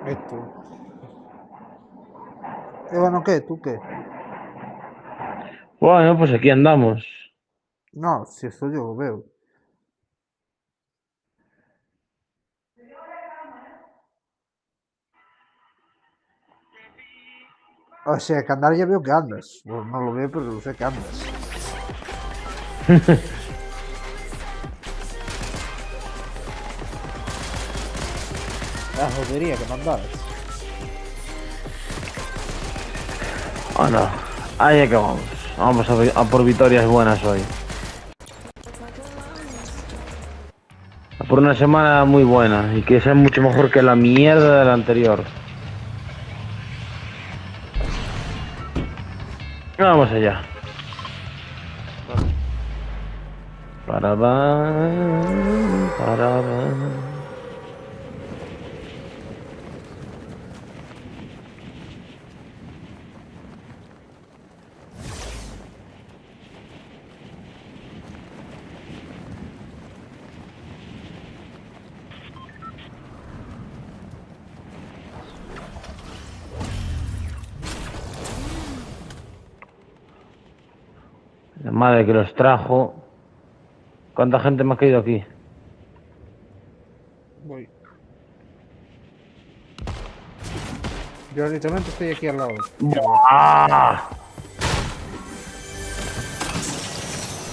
Esto. Bueno, ¿qué? ¿Tú qué? Bueno, pues aquí andamos. No, si esto yo lo veo. O sea, que andar ya veo que andas. Bueno, no lo veo, pero lo sé que andas. La jodería que no andabas. Bueno, ahí acabamos. Vamos a por victorias buenas hoy. A por una semana muy buena y que sea mucho mejor que la mierda de la anterior. Vamos allá. Vale. Para. La madre que los trajo. ¿Cuánta gente me ha caído aquí? Voy. Yo literalmente estoy aquí al lado. Mierda. ¡Buah!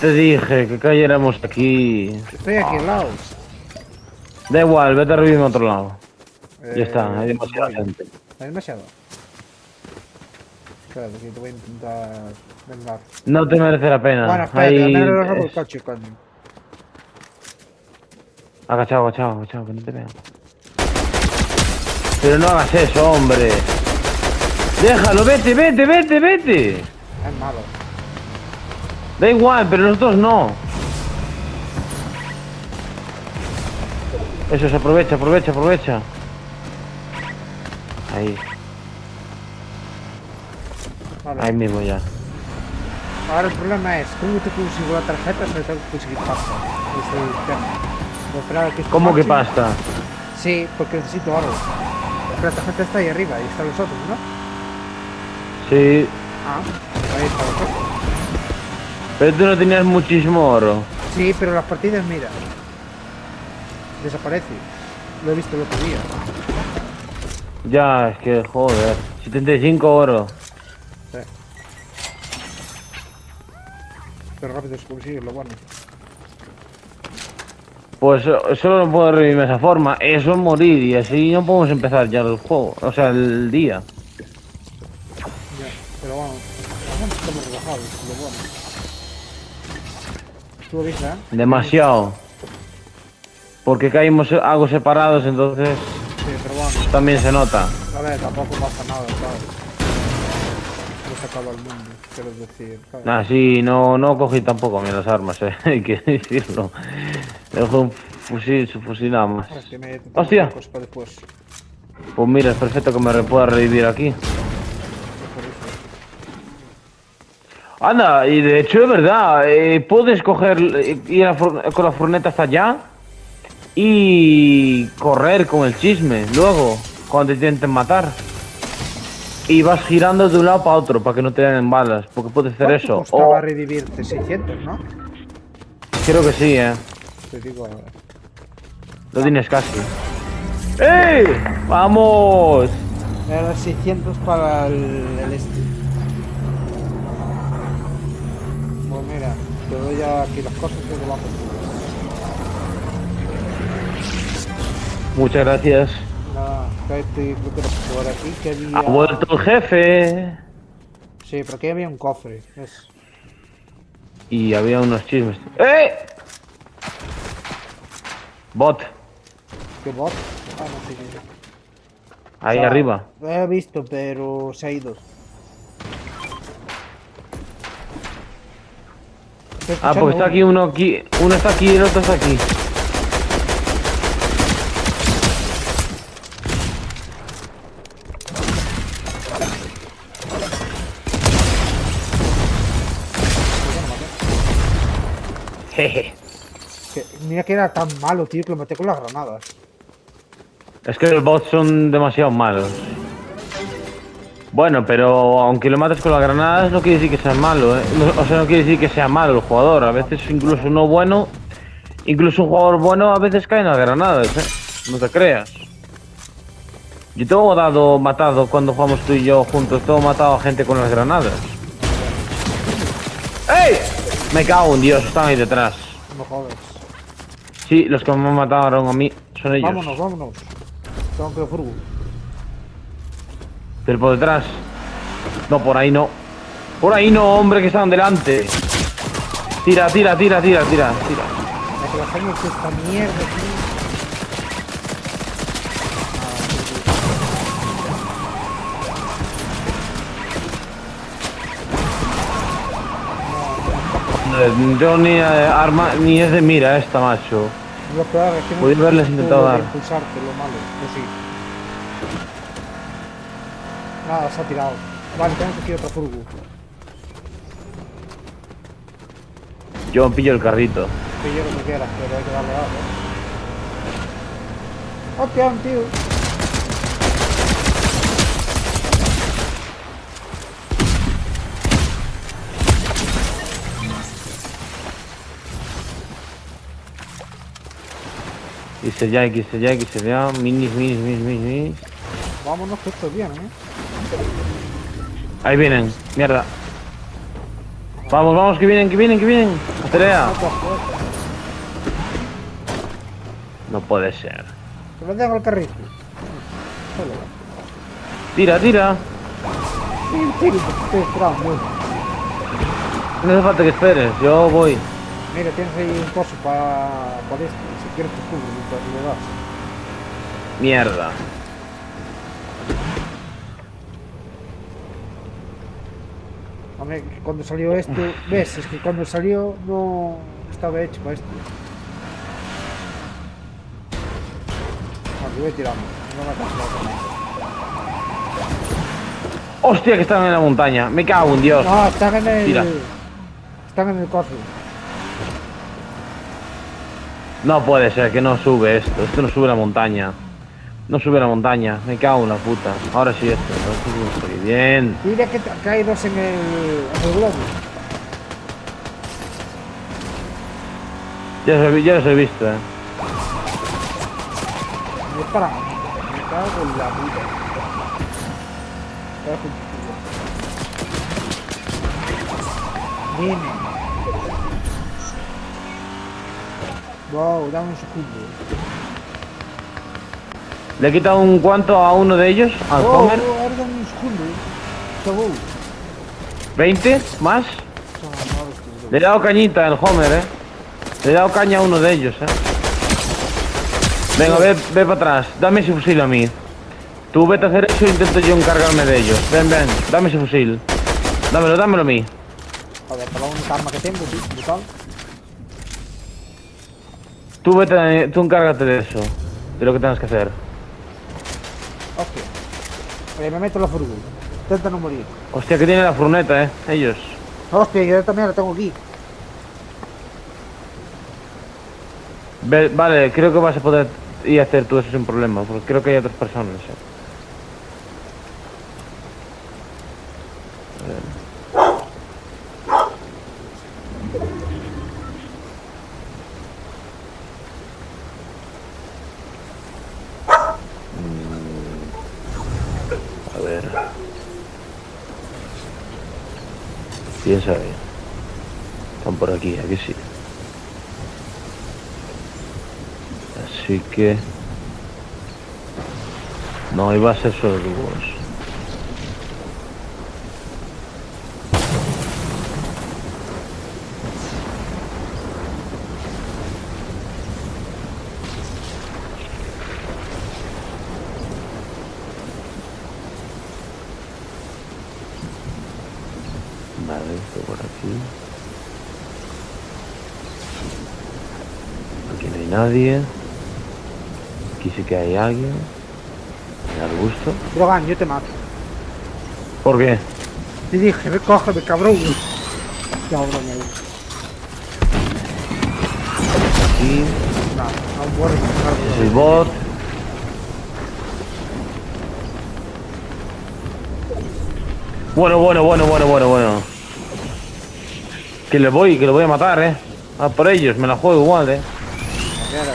Te dije que cayéramos aquí. Estoy aquí al lado. Da igual, vete a revivir en otro lado. Ya está, hay demasiada Voy. gente. ¿Hay demasiado? Espérate, que te voy a intentar vengar. No te merece la Bueno, pena. espérate, al menos Ahí. le robo el coche, coño. Agachado, agachado, agachado, que no te vean. Pero no hagas eso, hombre. Déjalo, vete, vete, vete, vete. Es malo. Da igual, pero nosotros no. Eso se aprovecha, aprovecha, aprovecha. Ahí, Vale. ahí mismo ya. Ahora el problema es, ¿cómo te consigo la tarjeta? Se tengo que conseguir pasta. Es el tema. Voy a esperar a que esto ¿Cómo que marche. pasta? Sí, porque necesito oro. Pero la tarjeta está ahí arriba y están los otros, ¿no? Sí, Ah, ahí está la cosa. pero tú no tenías muchísimo oro. Sí, pero las partidas, mira, desaparece. Lo he visto el otro día. Ya, es que joder. 75 oro. Sí, pero rápido se consigue, lo bueno. Pues solo no puedo revivirme de esa forma. Eso es morir y así no podemos empezar ya el juego. O sea, el día. Ya, pero bueno, estamos relajados, lo bueno. Tú avisa, ¿eh? Demasiado. Porque caímos algo separados, entonces Sí, pero bueno, también se nota. a ver, tampoco pasa nada, ¿sabes? No se acaba el mundo, quiero decir, ¿sabes? Ah, sí, no, no cogí tampoco a mí las armas, hay que decirlo. Dejó un fusil, su fusil nada más. Ahora que me tengo ¡Hostia! huecos para después. Pues mira, es perfecto que me pueda revivir aquí. Por eso. Anda, y de hecho es verdad, puedes coger, ir con la furgoneta hasta allá y correr con el chisme luego, cuando te intenten matar. Y vas girando de un lado para otro para que no te den balas, porque puedes hacer ¿Cuánto eso. costaba O revivirte? 600, ¿no? creo que sí, Te digo ahora. lo tienes casi. ¡Ey! ¡Vamos! Era 600 para el este. Pues mira, te doy aquí las cosas que vamos. Muchas gracias. Nada, que estoy, creo que por aquí que Ha había... vuelto el jefe. Sí, pero aquí había un cofre. Es... Y había unos chismes. ¡Eh! Bot, ¿Qué bot? Ah, no sé qué. O ahí sea, arriba. lo he visto, pero se ha ido. Estoy Ah, porque escuchando está uno. aquí uno aquí. Uno está aquí y el otro está aquí. Pues ya no maté. Jeje. Mira que era tan malo, tío, que lo maté con las granadas. Es que los bots son demasiado malos. Bueno, pero aunque lo mates con las granadas no quiere decir que sea malo, ¿eh? O sea, no quiere decir que sea malo el jugador. A veces incluso uno bueno, incluso un jugador bueno a veces cae en las granadas, ¿eh? No te creas. Yo tengo matado cuando jugamos tú y yo juntos, tengo matado a gente con las granadas. ¡Ey! Me cago en Dios, están ahí detrás. No jodas. Sí, los que me mataron a mí son ellos. Vámonos, vámonos. Tengo que ir a furgo. Pero por detrás. No, por ahí no. Por ahí no, hombre, que están delante. Tira. Hay que bajarnos esta mierda, tío. Yo ni arma, ni es de mira esta, macho. Lo peor es que no Podría haberles intentado dar. impulsarte, lo malo. Pues sí. Nada, se ha tirado. Vale, tenemos que ir a otro furgo. Yo pillo el carrito. Pillo lo que quieras, pero hay que darle algo. ¡Hostia, un tío! Quise ya. Minis. Vámonos que esto es bien, ¿eh? Ahí vienen, mierda. Vamos, que vienen. Acelera. No puede ser. Que me den el carrito. Solo. Tira. Sí, tiro, porque estoy esperando. No hace falta que esperes, yo voy. Mira, tienes ahí un coso para esto. Si quieres te cubro mientras le das. Mierda. Hombre, cuando salió esto, ves, es que cuando salió no estaba hecho para esto. Vale, voy tirando, no me canso. Hostia, que están en la montaña. Me cago en Dios. No, están en el... Tira. Están en el coso. No puede ser que no sube esto. Esto no sube la montaña. No sube la montaña. Me cago en la puta. Ahora sí esto. Ahora sí que estoy bien. Mira que hay dos en el globo. Ya los he visto, Me disparan. Me cago en la puta. Viene. Wow, dame un segundo. Le he quitado un cuanto a uno de ellos, al Homer. Ahora dame un segundo. Chavos. 20 más. Le he dado cañita al Homer, Le he dado caña a uno de ellos, Venga, ve para atrás. Dame ese fusil a mí. Tú vete a hacer eso e intento yo encargarme de ellos. Ven, dame ese fusil. Dámelo a mí. Joder, pero la única arma que tengo, tío, brutal. Tú encárgate de eso. De lo que tengas que hacer. Hostia. Oye, me meto en la furgo. Intenta no morir. Hostia, que tiene la furgoneta, ellos. Hostia, yo también la tengo aquí. Vale, creo que vas a poder ir a hacer tú eso sin problema, porque creo que hay otras personas, A ver. Piensa bien. Están por aquí, aquí sí. Así que... No, iba a ser solo dúos. Vale, esto por aquí. Aquí no hay nadie. Aquí sí que hay alguien. En el arbusto. Drogan, yo te mato. ¿Por qué? Te dije, ve, cógeme, cabrón. Cabrón, ahí. Aquí. No muere. Es el bot. Bueno. Que le voy a matar, A por ellos, me la juego igual, Mierda.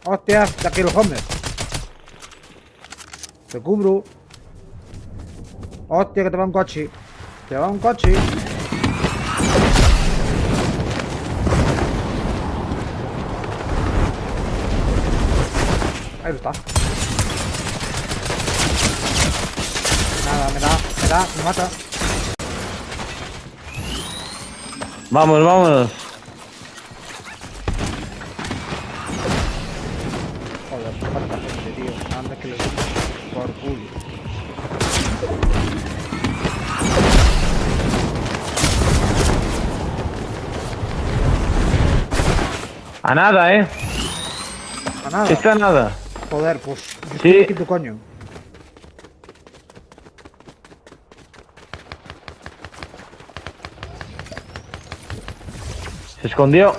Hostia, de aquí los hombres. Te cubro. Hostia, que te va un coche. Te va un coche. Ahí está. Nada, me mata. Vámonos. Joder, cuánta gente, tío. Anda que les por culo. A nada, A nada. Está nada. Joder, pues. Yo Sí. estoy aquí tu coño. Se escondió.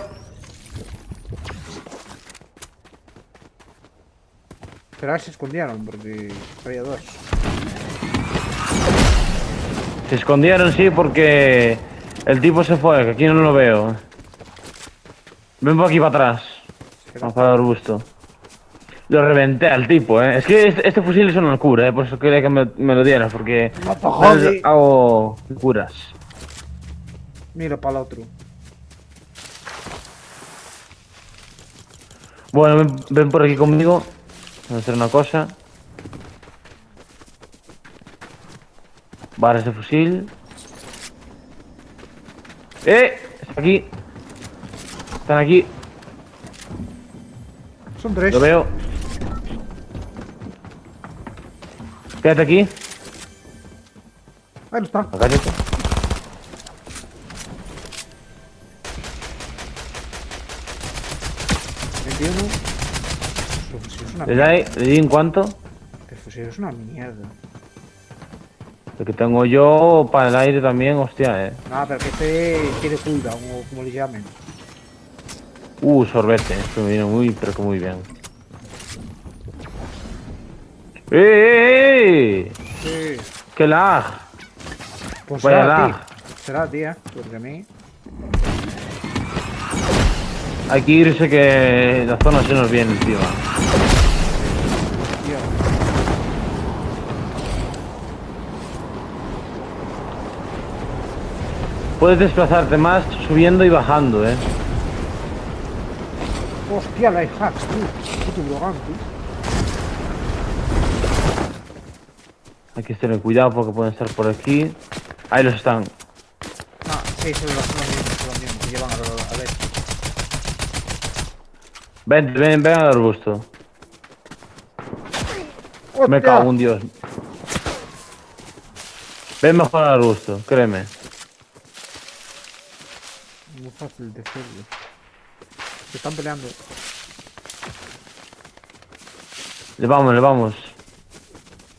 Pero ahora se escondieron porque había dos. Se escondieron, sí, porque el tipo se fue, que aquí no lo veo. Ven por aquí para atrás. Vamos para el arbusto. Lo reventé al tipo, Es que este fusil es una locura, Por eso quería que me lo dieras, porque No te jodas. hago locuras. Mira para el otro. Bueno, ven por aquí conmigo. Vamos a hacer una cosa. Barras de fusil. Está aquí. Están aquí. Son tres. Lo veo. Quédate aquí. Ahí no está. Agáchate. El fusil es una ¿Le di en cuánto? El fusil es una mierda. Lo que tengo yo para el aire también, hostia, Nada, pero que este tiene cooldown o como le llamen. Sorbete. Esto me viene pero que muy bien. Sí. ¡Qué lag! Pues Vaya será, lag. tío. Será, tía. Porque a mí. Hay que irse que la zona se nos viene encima. Tío. Puedes desplazarte más subiendo y bajando, Hostia, life hacks, tú. Puto drogán, tú. Hay que tener cuidado porque pueden estar por aquí. Ahí los están. Ah, sí, son los mismos que llevan a ver. Ven al arbusto. ¡Hostia! Me cago en Dios. Ven mejor al arbusto, créeme. Muy fácil decirlo. Se están peleando. Le vamos.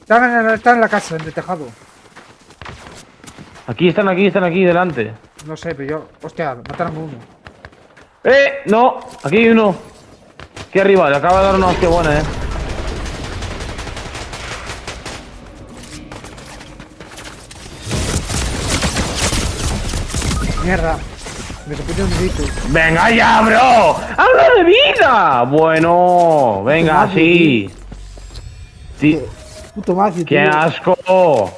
Están en la casa, en el tejado. Aquí están aquí, delante. No sé, pero yo. Hostia, mataron a uno. No, aquí hay uno. Aquí arriba, le acaba de dar una hostia buena, Mierda. Me repitió un grito. ¡Venga ya, bro! ¡Habla de vida! Bueno, venga, Puto sí. Sí. Puto Matthew, ¡Qué tío. asco!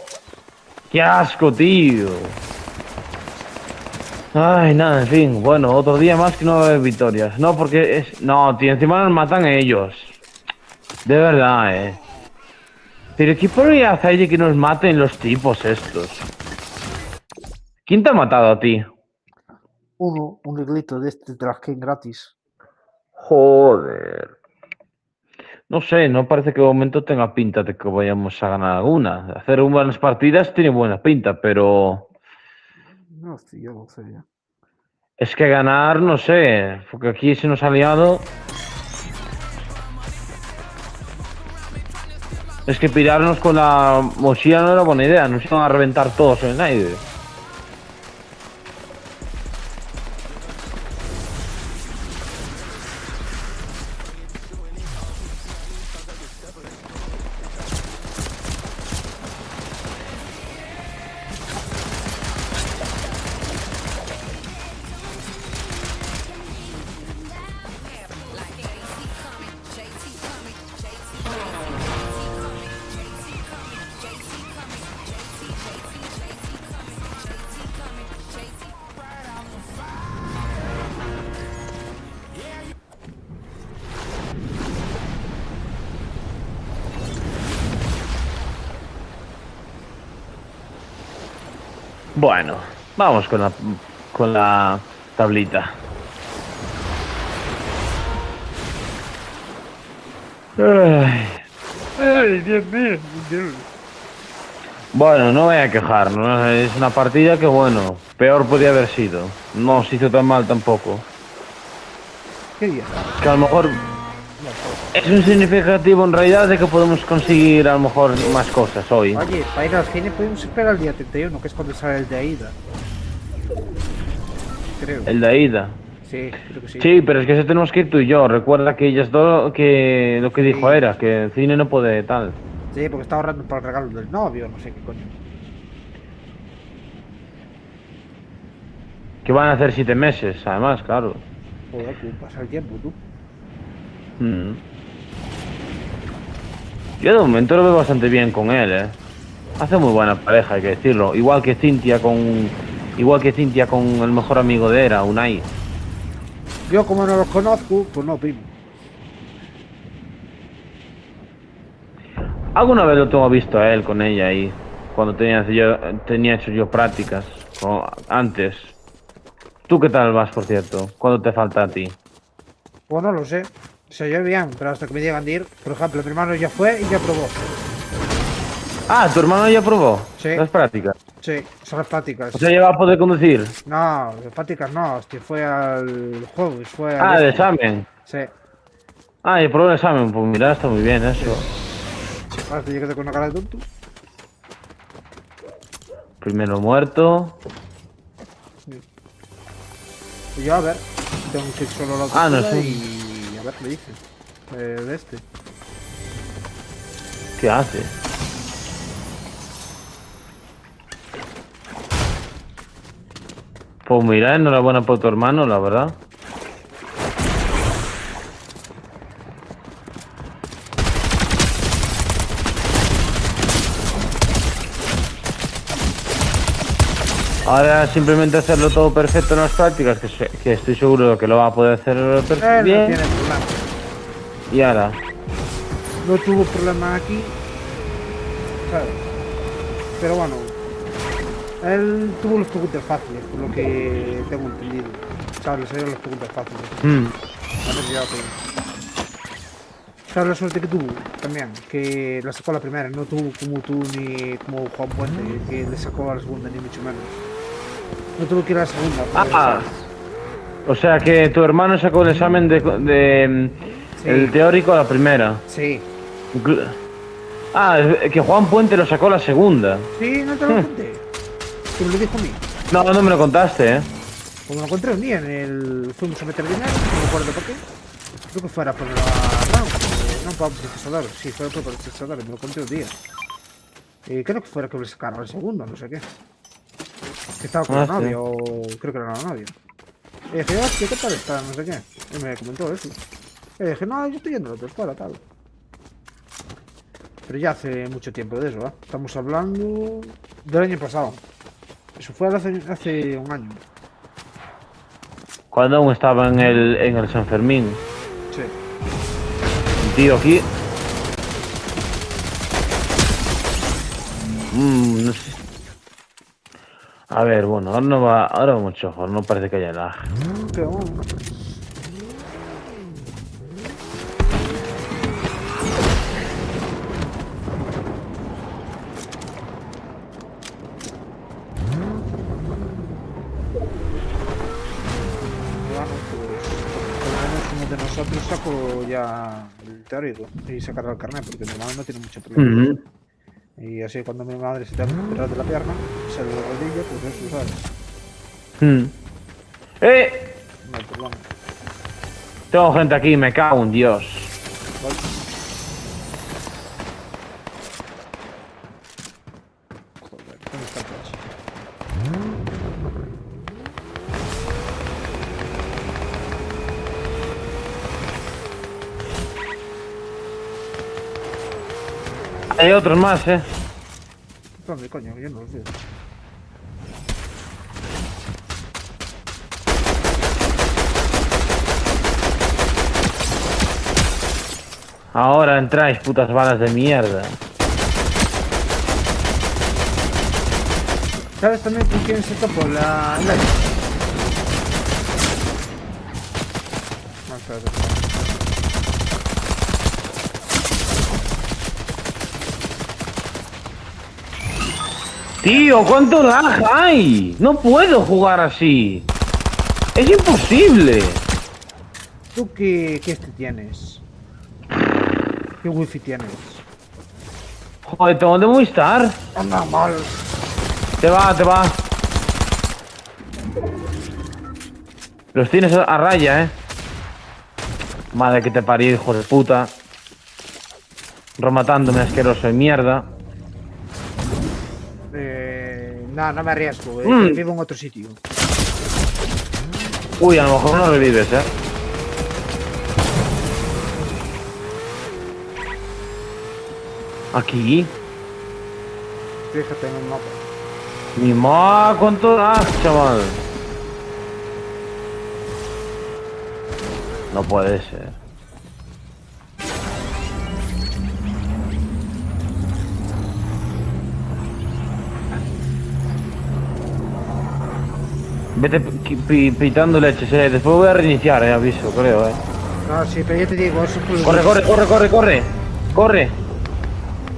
¡Qué asco, tío! Ay, nada, en fin. Bueno, otro día más que no va a haber victorias. No, porque es... No, tío, encima nos matan ellos. De verdad, Pero ¿qué podría hacer de que nos maten los tipos estos? ¿Quién te ha matado a ti? Un reglito de este de la skin gratis. Joder. No sé, no parece que de momento tenga pinta de que vayamos a ganar alguna. Hacer buenas partidas tiene buena pinta, pero... No, sí, yo lo sé ya. Es que ganar, no sé, porque aquí se nos ha liado. Es que pirarnos con la mochila no era buena idea, nos iban a reventar todos en el aire. Bueno, vamos con la tablita. Ay. Ay, Dios mío. Dios. Bueno, no voy a quejarnos. Es una partida que, bueno, peor podía haber sido. No se hizo tan mal tampoco. ¿Qué día estamos? Que a lo mejor es un significativo en realidad de que podemos conseguir a lo mejor más cosas hoy. Oye, para ir al cine podemos esperar el día 31, que es cuando sale el de Aida. Creo. El de Aida. Sí, creo que sí. Sí, pero es que eso tenemos que ir tú y yo. Recuerda que ellas dos, que lo que dijo Sí. era, que el cine no puede tal. Sí, porque está ahorrando para el regalo del novio, no sé qué coño. Que van a hacer 7 meses, además, claro. Joder, que pasa el tiempo, tú. Mm. Yo de momento lo veo bastante bien con él, ¿eh? Hace muy buena pareja, hay que decirlo. Igual que Cintia con el mejor amigo de Era, Unai. Yo como no los conozco, pues no, primo. Alguna vez lo tengo visto a él con ella ahí, cuando tenía hecho yo prácticas, antes. ¿Tú qué tal vas, por cierto? ¿Cuándo te falta a ti? Pues no lo sé. Se oye bien, pero hasta que me digan de ir, por ejemplo, mi hermano ya fue y ya probó. Ah, ¿tu hermano ya probó? Sí. Las prácticas. Sí, son las prácticas. O sea, ya va a poder conducir. No, las prácticas no, hostia, fue al juego, fue al Ah, el este. examen. Sí. Ah, y probó el examen. Pues mira, está muy bien eso. Ahora te llegué con una cara de tonto. Primero muerto. Y yo a ver, tengo que ir solo a la Ah, no autoescuela sé. y a ver qué me dice. De este. ¿Qué hace? Pues mira, enhorabuena por tu hermano, la verdad. Ahora simplemente hacerlo todo perfecto en las prácticas, que estoy seguro de que lo va a poder hacer No bien. tiene problema. Y ahora, No tuvo problema aquí, ¿sabes? Pero bueno, él tuvo los preguntas fáciles, por lo que tengo entendido. ¿Sabes? Le salieron las preguntas fáciles. A ver, ya te... ¿Sabes la suerte que tuvo? También, que la sacó a la primera, no tuvo como tú ni como Juan Puente, que le sacó a la segunda, ni mucho menos. No tuvo que ir a la segunda. porque, Ah, ¿sabes? o sea que tu hermano sacó el examen Sí. el teórico a la primera. Sí. Ah, es que Juan Puente lo sacó a la segunda. Sí, no te lo conté. Que me lo dijo a mí. No, no me lo contaste, ¿eh? Como lo encontré un día en el... Fuimos a meter dinero, no me acuerdo por qué. Creo que fuera por la... No, para el procesador. Sí, fuera por el procesador, me lo encontré un día. Creo que fuera que le sacaron el segundo, no sé qué. Que estaba con la Sí. novia, o creo que era la novia. Y dije, hostia, ¿qué tal está? No sé qué. Y me comentó eso. Y dije, no, yo estoy yendo a la autoescuela, tal. Pero ya hace mucho tiempo de eso, ¿eh? Estamos hablando del año pasado. Eso fue hace un año. Cuando aún estaba en el San Fermín. Sí. Un tío aquí. No sé. A ver, bueno, ahora no va. Ahora va mucho mejor, no parece que haya lag. Pero bueno. Bueno, pues por lo menos como de nosotros saco ya el teórico y sacar el carnet, porque mi hermano no tiene mucho problema. Ujú. Y así cuando mi madre se te va a operar de la pierna, se le rodilla, pues eso, ¿sabes? Mm. ¡Eh! No hay problema. Tengo gente aquí, me cago en Dios. ¿Vale? Joder, ¿dónde está el coche? Hay otros más, ¿eh? ¿Dónde, coño? Yo no los veo. Ahora entráis, putas balas de mierda. ¿Sabes también con quién se topó la live? No, espérate. Tío, ¿cuánto lag hay? No puedo jugar así. Es imposible. ¿Tú qué tienes? ¿Qué wifi tienes? Joder, tengo de Movistar. Anda mal. Te va. Los tienes a raya, Madre que te parió, hijo de puta. Rematándome, asqueroso de mierda. No, no me arriesgo, vivo en otro sitio. Uy, a lo mejor no revives, Aquí. Fíjate en el mapa. Mi ma, cuánto lag, chaval. No puede ser. Vete pitando leches, Después voy a reiniciar, aviso, creo, No, sí, pero yo te digo, eso es full Corre. Corre.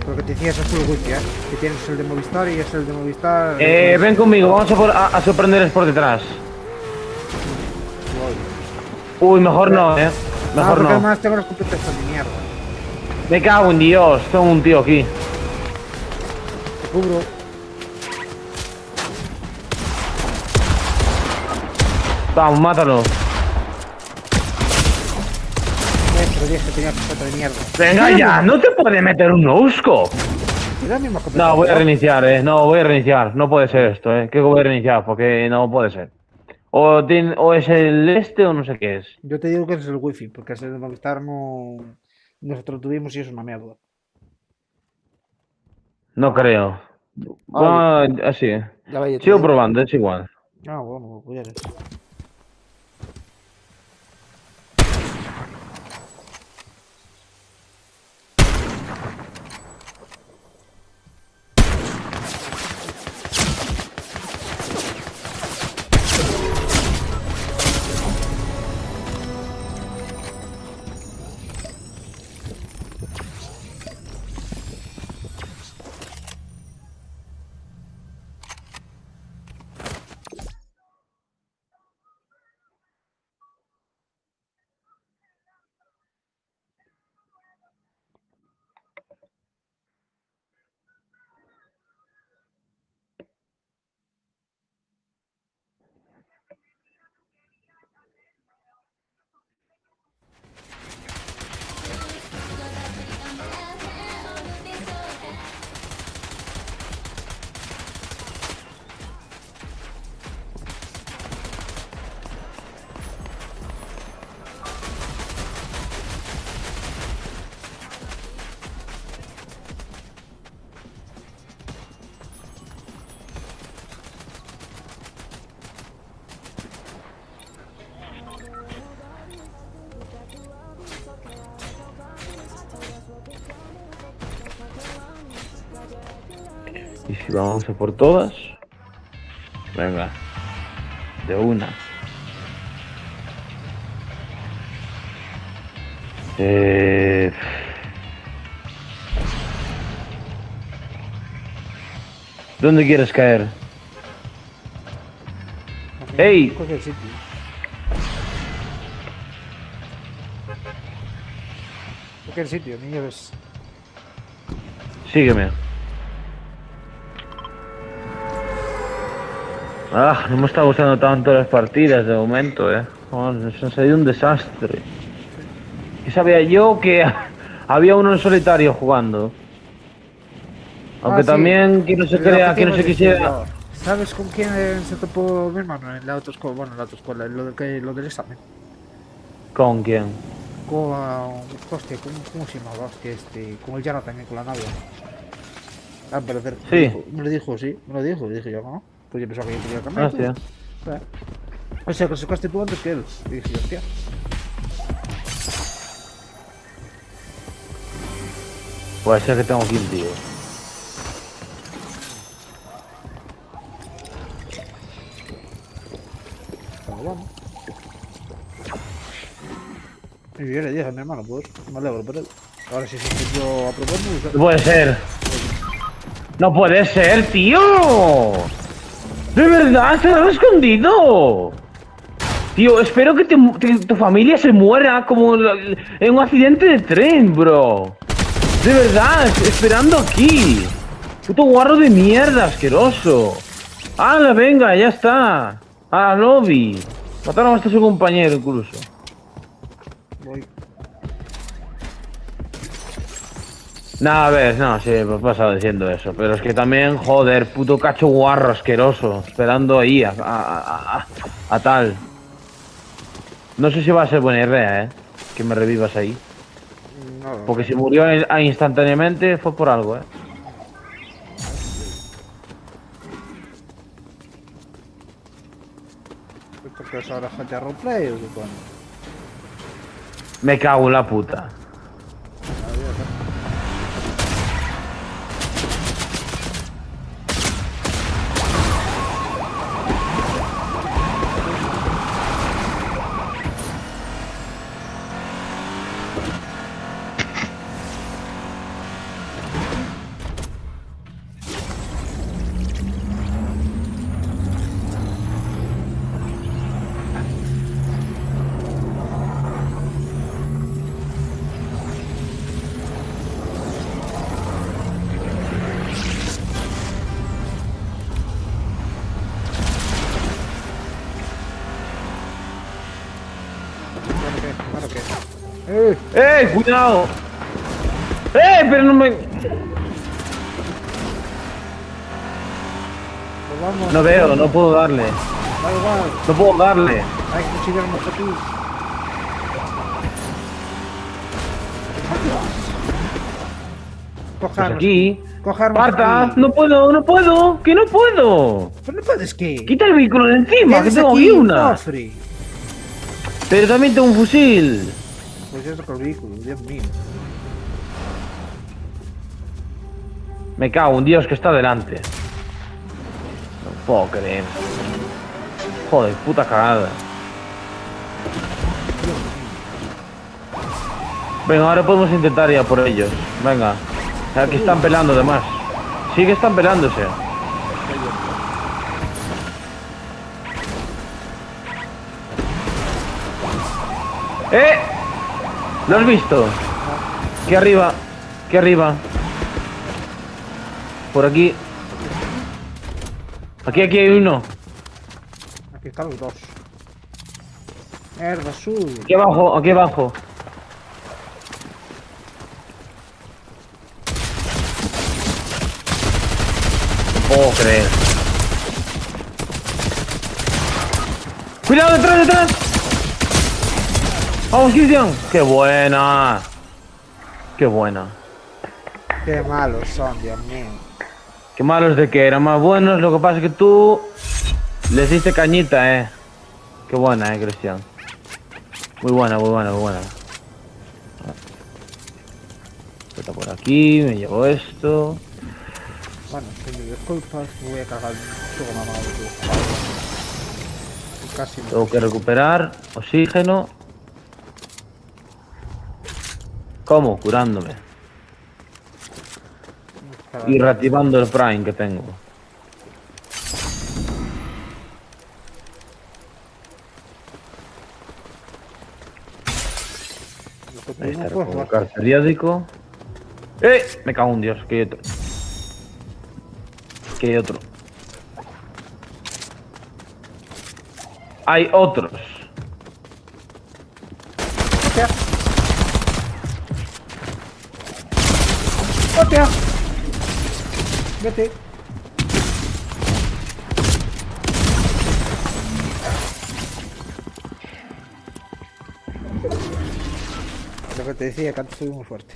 Lo que te decía, eso es full wifi, que tienes el de Movistar y es el de Movistar. Ven conmigo, vamos a sorprenderles por detrás. Uy, mejor no, Mejor porque no. además tengo las competencias de mierda. Me cago en Dios, tengo un tío aquí. Te cubro. Vamos, mátalo. Pero dije que tenía competencia de mierda. Venga ya, no te puede meter un no-scope. Es la misma competencia. No, voy a reiniciar, No, voy a reiniciar. No puede ser esto, Que voy a reiniciar, porque no puede ser. O es el este o no sé qué es. Yo te digo que es el wifi, porque ese de Movistar no. Nosotros tuvimos y es una mierda. No creo. Bueno, así. Ya vaya, te Sigo digo. probando, es igual. Ah, bueno, pues ya eres. Y si vamos a por todas. Venga. De una. ¿Dónde quieres caer? ¡Ey! Cualquier sitio. Cualquier sitio, ni lleves. Sígueme. No me está gustando tanto las partidas de momento, Nos han salido un desastre. Y sabía yo que había uno en solitario jugando. Aunque sí. También que no se crea, que no se quisiera. ¿Sabes con quién se topó mi hermano en la autoescuela? Bueno, en la autoescuela, lo del examen. ¿Con quién? Con. Hostia, ¿cómo se llamaba? Hostia, con el Jonathan también, con la novia. Ah, pero Sí. me lo dijo, sí, me lo dijo, y dije yo, ¿no? Pues yo pensaba que yo tenía que cambiar. Hostia. O sea, que lo sacaste tú antes que él. Y dije yo, hostia. Puede ser que tengo aquí un tío. bueno. Y yo le dije a mi hermano, pues, me alegro por él. Ahora si se escondió a propósito, No puede ser. No puede ser, tío. De verdad, se lo han escondido. Tío, espero que tu familia se muera como en un accidente de tren, bro. De verdad, esperando aquí. Puto guarro de mierda, asqueroso. ¡Hala, venga, ya está! A la lobby. Mataron hasta su compañero, incluso. voy. Nah, a ver, no, sí, me he pasado diciendo eso. Pero es que también, joder, puto cacho guarro asqueroso. Esperando ahí a tal. No sé si va a ser buena idea, que me revivas ahí. No, Porque si murió instantáneamente fue por algo, porque es ahora GTA Roleplay o qué coño. Me cago en la puta. Claro que. ¡Cuidado! Pero no me... Pues vamos. No veo, no puedo darle. Da igual, No puedo darle. hay que cuchillar un objetivo. Coge Pues armas. aquí. Coge armas ¡Parta! aquí. ¡No puedo! ¡No puedo! ¡Que no puedo! Pero no puedes que. ¡Quita el vehículo de encima! ¡Que Tienes tengo aquí aquí un una! cofre. Pero también tengo un fusil. Pues eso con el vehículo, Dios mío. Me cago en Dios que está delante. No puedo creer. Joder, puta cagada. Venga, ahora podemos intentar ir a por ellos. Venga. Aquí están peleando además. Sí que están peleándose. ¡Eh! ¿Lo has visto? Aquí arriba. Aquí arriba. Por aquí. Aquí hay uno. Aquí están los dos. Mierda, sube. Aquí abajo, aquí abajo. No puedo creer. ¡Cuidado, detrás, detrás! ¡Vamos, Cristian! ¡Qué buena! ¡Qué buena! Qué malos son, Dios mío. Qué malos de que eran más buenos, lo que pasa es que tú les diste cañita, Qué buena, Cristian. Muy buena, muy buena, muy buena. Está por aquí, me llevo esto. Bueno, si me disculpas, me voy a cagar todo mamado, tío. Casi me... Tengo que recuperar oxígeno. ¿Cómo? Curándome. Y reactivando el prime que tengo. Ahí está, colocar periódico. Me cago en Dios, que hay otro. Que hay otro. Hay otros. ¡Hostia! ¡Hostia! Vete. Lo que te decía, que antes soy muy fuerte.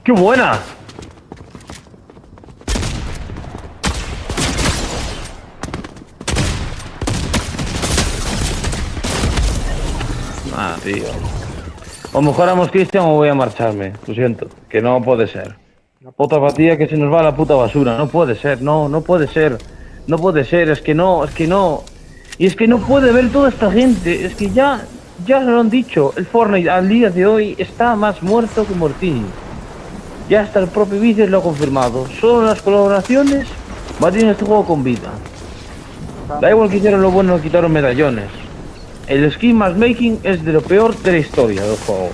¡Qué buena! Ah, tío. O mejor éramos Cristian o voy a marcharme. Lo siento, que no puede ser. Otra partida que se nos va a la puta basura. No puede ser, no puede ser. No puede ser, es que no. Y es que no puede ver toda esta gente. Es que ya se lo han dicho. El Fortnite al día de hoy está más muerto que Mortini. Ya hasta el propio Vices lo ha confirmado. Solo las colaboraciones mantienen este juego con vida. Da igual que hicieron lo bueno, quitaron medallones. El skin matchmaking es de lo peor de la historia del juego.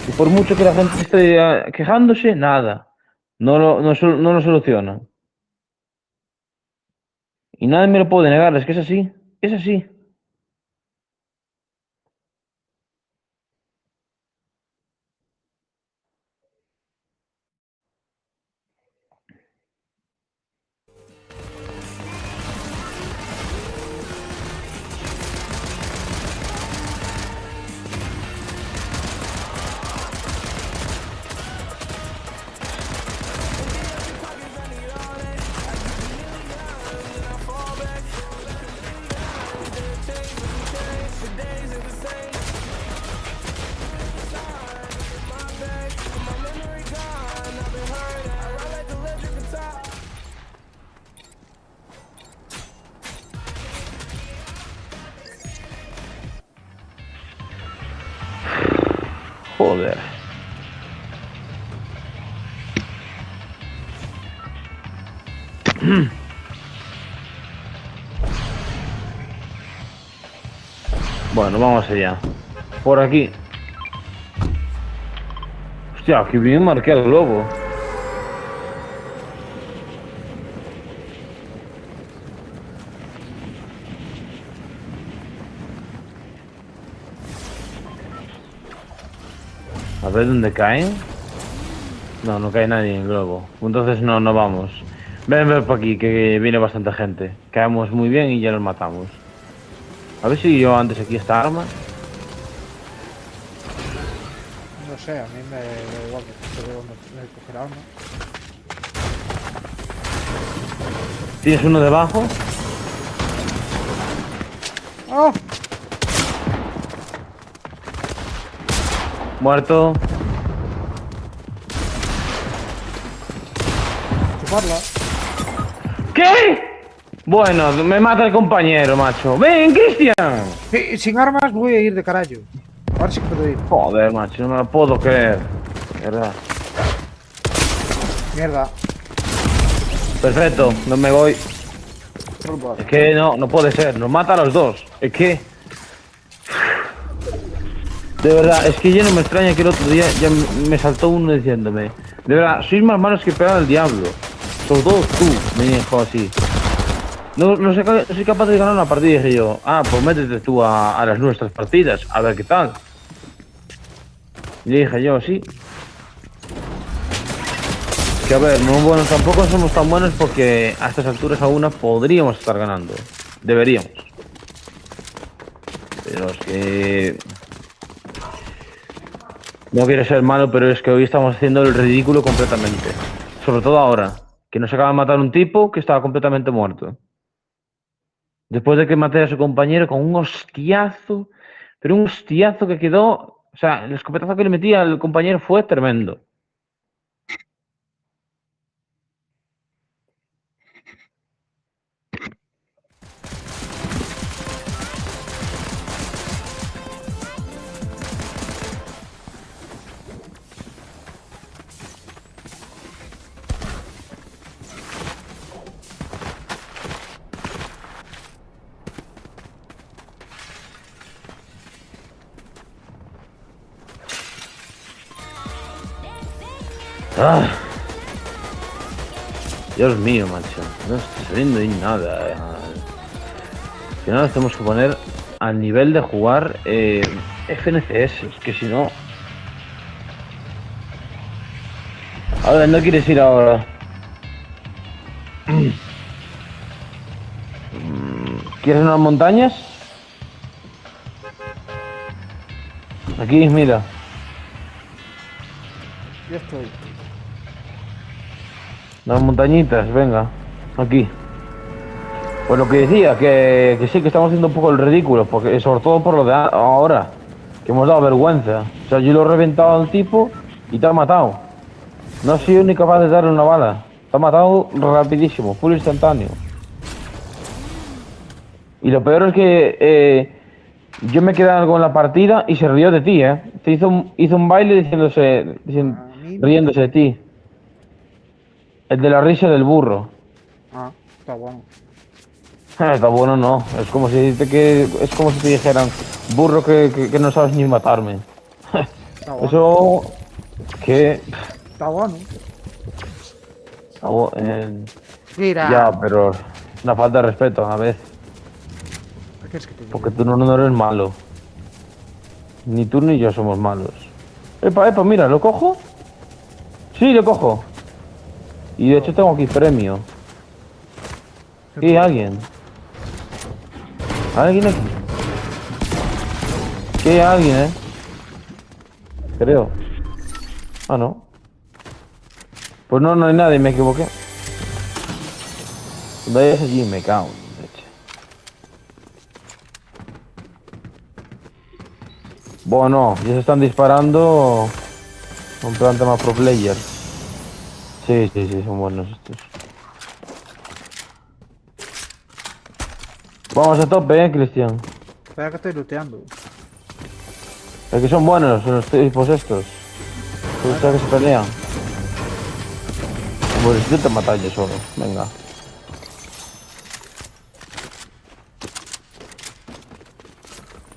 Y por mucho que la gente esté quejándose, nada. No lo soluciona. Y nadie me lo puede negar, es que es así. Es así. Joder. Bueno, vamos allá. Por aquí. Hostia, que bien marqué al globo. A ver dónde caen. No cae nadie en el globo. Entonces no vamos. Ven por aquí, que viene bastante gente. Caemos muy bien y ya los matamos. A ver si yo antes aquí esta arma. No sé, a mí me da igual que se ve donde me cogerá arma. ¿Tienes uno debajo? ¡Oh! Muerto. Chuparla. ¿Qué? Bueno, me mata el compañero, macho. ¡Ven, Cristian! Sin armas voy a ir de carajo. Ahora sí que puedo ir. Joder, macho, no me lo puedo creer. ¿Verdad? Mierda. Perfecto, no me voy. Es que no puede ser. Nos mata a los dos. Es que... De verdad, es que ya no me extraña que el otro día ya me saltó uno diciéndome: de verdad, sois más malos que pegar al diablo. Sobre todo tú, me dijo así. No soy capaz de ganar una partida. Y dije yo: ah, pues métete tú a las nuestras partidas, a ver qué tal. Y le dije yo: sí. Que a ver, no, bueno, tampoco somos tan buenos porque a estas alturas aún podríamos estar ganando. Deberíamos. Pero es que... No quiero ser malo, pero es que hoy estamos haciendo el ridículo completamente. Sobre todo ahora, que nos acaba de matar un tipo que estaba completamente muerto. Después de que maté a su compañero con un hostiazo, pero un hostiazo que quedó... O sea, el escopetazo que le metí al compañero fue tremendo. Ah. Dios mío, macho. No está saliendo ni nada. Al final nos tenemos que poner al nivel de jugar FNCS. Es que si no... A ver, ¿no quieres ir ahora? ¿Quieres unas montañas? Aquí, mira. Ya estoy. Las montañitas, venga. Aquí. Pues lo que decía, que sí que estamos haciendo un poco el ridículo, porque sobre todo por lo de ahora. Que hemos dado vergüenza. O sea, yo lo he reventado al tipo y te ha matado. No he sido ni capaz de darle una bala. Te ha matado rapidísimo, full instantáneo. Y lo peor es que yo me quedé algo en la partida y se rió de ti, ¿eh? Te hizo un baile A mí no me riéndose de tocó. ti. El de la risa del burro. Ah, está bueno. Está bueno, no. Es como si te dijeran, burro que no sabes ni matarme. Está bueno. Eso que Está bueno. ya, Mira. pero es una falta de respeto a veces. ¿Qué quieres que te Porque diga? tú no eres malo. Ni tú ni yo somos malos. Epa, mira, ¿lo cojo? Sí, lo cojo. Y de hecho tengo aquí premio. ¿Qué Sí, te- alguien. ¿Alguien aquí? Sí, hay alguien, Creo. Ah, no. Pues no hay nadie, me equivoqué. Cuando hayas allí me cago en leche. Bueno, ya se están disparando. Un plan tema pro player. Sí, son buenos estos. Vamos a tope, Cristian. Espera que estoy looteando. Es que son buenos los tipos estos. Pues que se pelean. Pues yo te matas yo solo. Venga.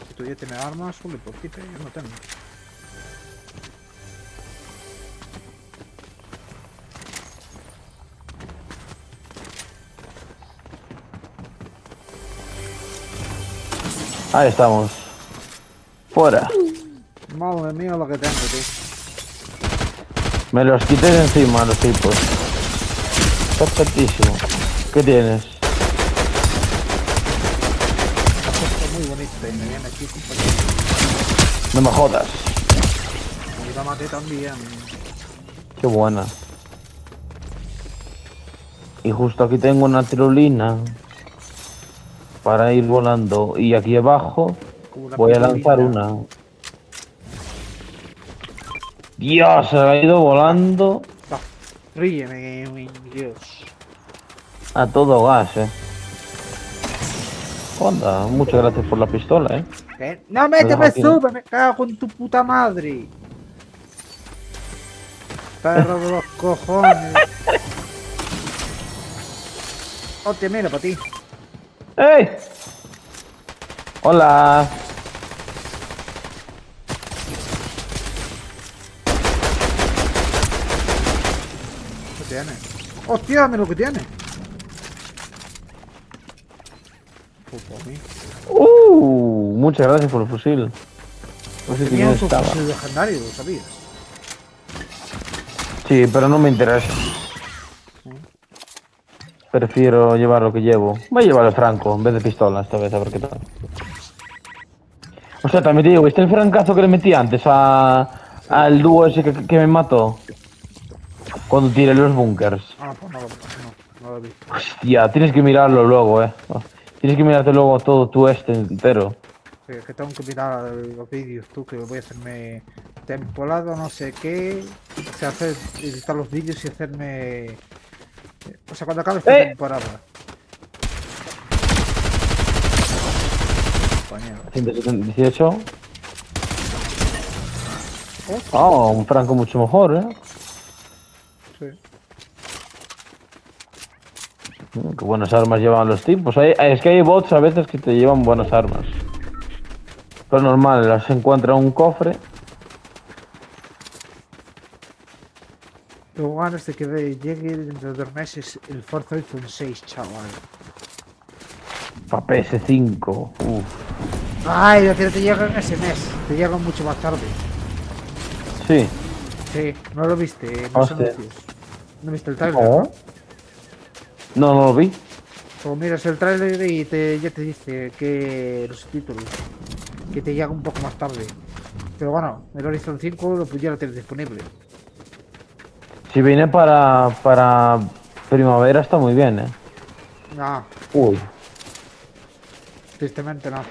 Si tú ya tienes armas, solo por ti, pero yo no tengo. Ahí estamos. Fuera. Madre mía lo que tengo, tío. Me los quité de encima los tipos. Perfectísimo. ¿Qué tienes? Esto es muy bonito y me viene aquí, compañero. No me jodas. Y la maté también. Qué buena. Y justo aquí tengo una tirolina para ir volando. Y aquí abajo Como una voy a lanzar pirulina. una. Dios, se ha ido volando Va, ríeme, mi Dios. a todo gas, Onda, muchas gracias por la pistola, ¿Qué? No Lo dejo me aquí. sube, me cago en tu puta madre. Perro de los cojones. Hostia, mira, para ti. ¡Ey! Hola. ¿Qué tiene? Hostia, mira lo que tiene. Por mí. Muchas gracias por el fusil. No sé Tenía quién un estaba. fusil legendario, ¿lo sabías? Sí, pero no me interesa. Prefiero llevar lo que llevo. Voy a llevar el franco en vez de pistola esta vez, a ver qué tal. O sea, también te digo, ¿viste el francazo que le metí antes al dúo ese que me mató? Cuando tiré los bunkers. Ah, pues no lo vi. Hostia, tienes que mirarlo luego, Tienes que mirarte luego todo tu entero. Sí, es que tengo que mirar los vídeos, tú, que voy a hacerme temporada, no sé qué. O sea, editar los vídeos y hacerme. O sea, cuando acabe esta temporada. Compañero. 118. Oh, un franco mucho mejor, Sí. Qué buenas armas llevan los tipos. Es que hay bots a veces que te llevan buenas armas. Pero normal, las encuentra en un cofre. Tengo ganas de que llegue dentro de 2 meses el Forza Horizon 6, chaval. Pa' PS5. Uf. Ay, lo que no te llega en ese mes, te llega mucho más tarde. Sí. Sí, no lo viste en los Hostia. anuncios. No viste el trailer, ¿No? ¿no? No lo vi. O miras el trailer y ya te dice que los títulos, que te llega un poco más tarde. Pero bueno, el Horizon 5 lo pudiera tener disponible. Si viene para primavera está muy bien, No, Uy. tristemente no.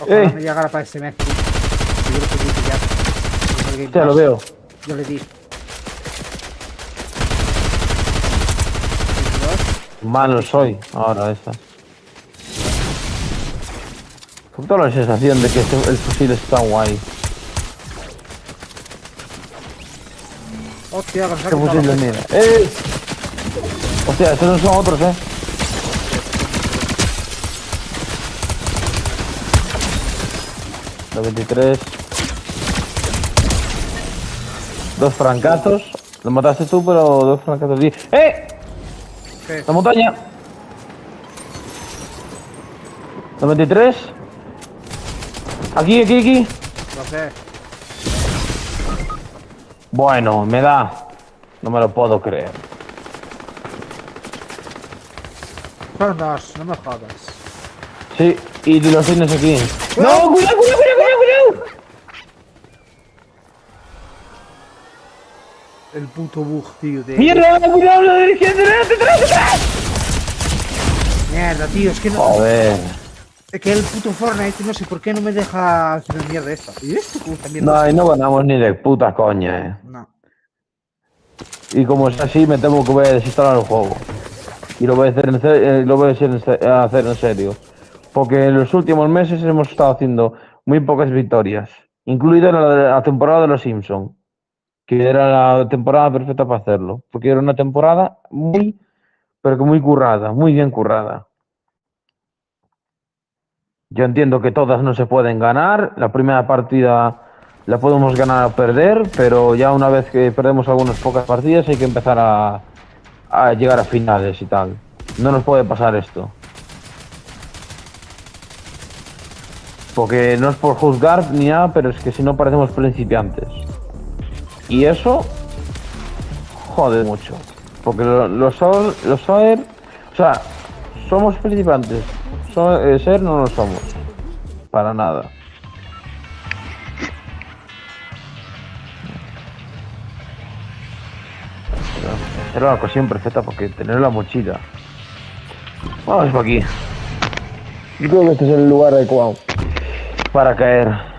Ojalá ¡Eh! me llegara para ese mes. yo lo pedí ya. En el Game Hostia, lo Pass. veo. Yo le di. 22. Malo soy ahora esta. Tengo la sensación de que el fusil está guay. Hostia, que nos ha ¿Qué quitado fusil la de fecha. mira? ¡Eh! Hostia, estos no son otros, eh. Los 23. Dos francazos. Lo mataste tú, pero dos francazos. ¡Eh! ¿Qué? La montaña. 93. Aquí. Lo sé. Bueno, me da. No me lo puedo creer. Son dos, no me jodas. Sí, y los tienes aquí. ¡No! ¡Cuidado! ¡Cuidado! El puto bug, tío, de... ¡Mierda! ¡Cuidado! ¡La derecha! ¡Detrás! Mierda, tío, es que no... Joder. Es que el puto Fortnite, no sé por qué no me deja hacer la mierda esta. ¿Y esto cómo está mierda? No, y no ganamos ni de puta coña, No. Y como es así, me temo que voy a desinstalar el juego. Y lo voy a hacer hacer en serio. Porque en los últimos meses hemos estado haciendo muy pocas victorias. Incluida la temporada de los Simpsons. Que era la temporada perfecta para hacerlo. Porque era una temporada pero que muy currada, muy bien currada. Yo entiendo que todas no se pueden ganar. La primera partida la podemos ganar o perder, pero ya una vez que perdemos algunas pocas partidas hay que empezar a llegar a finales y tal. No nos puede pasar esto. Porque no es por juzgar ni nada, pero es que si no parecemos principiantes. Y eso jode mucho. Porque los Soer, o sea, somos principiantes. Ser no lo somos. Para nada. Era la ocasión perfecta porque tener la mochila. Vamos por aquí. Yo creo que este es el lugar adecuado para caer.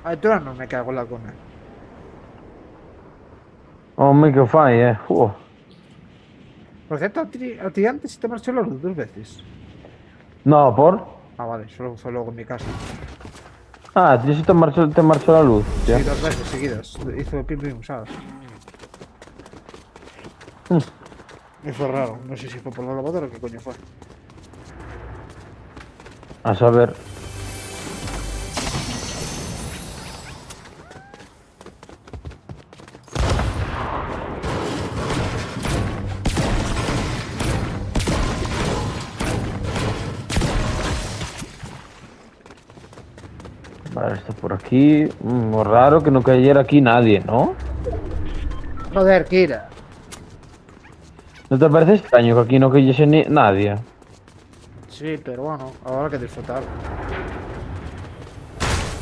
Ay, tú no me cago en la cuna. Oh, que fai, Por cierto, a ti antes te marchó la luz 2 veces. No, por. Ah, vale, solo fue luego en mi casa. Ah, ¿sí te marchó la luz? Ya. Sí, 2 veces seguidas. Hizo pim pim, ¿sabes? Y fue raro. No sé si fue por la lavadora o qué coño fue. A saber. Vale, esto por aquí. Muy raro que no cayera aquí nadie, ¿no? Joder, Kira. ¿No te parece extraño que aquí no cayese nadie? Sí, pero bueno, ahora que disfrutar.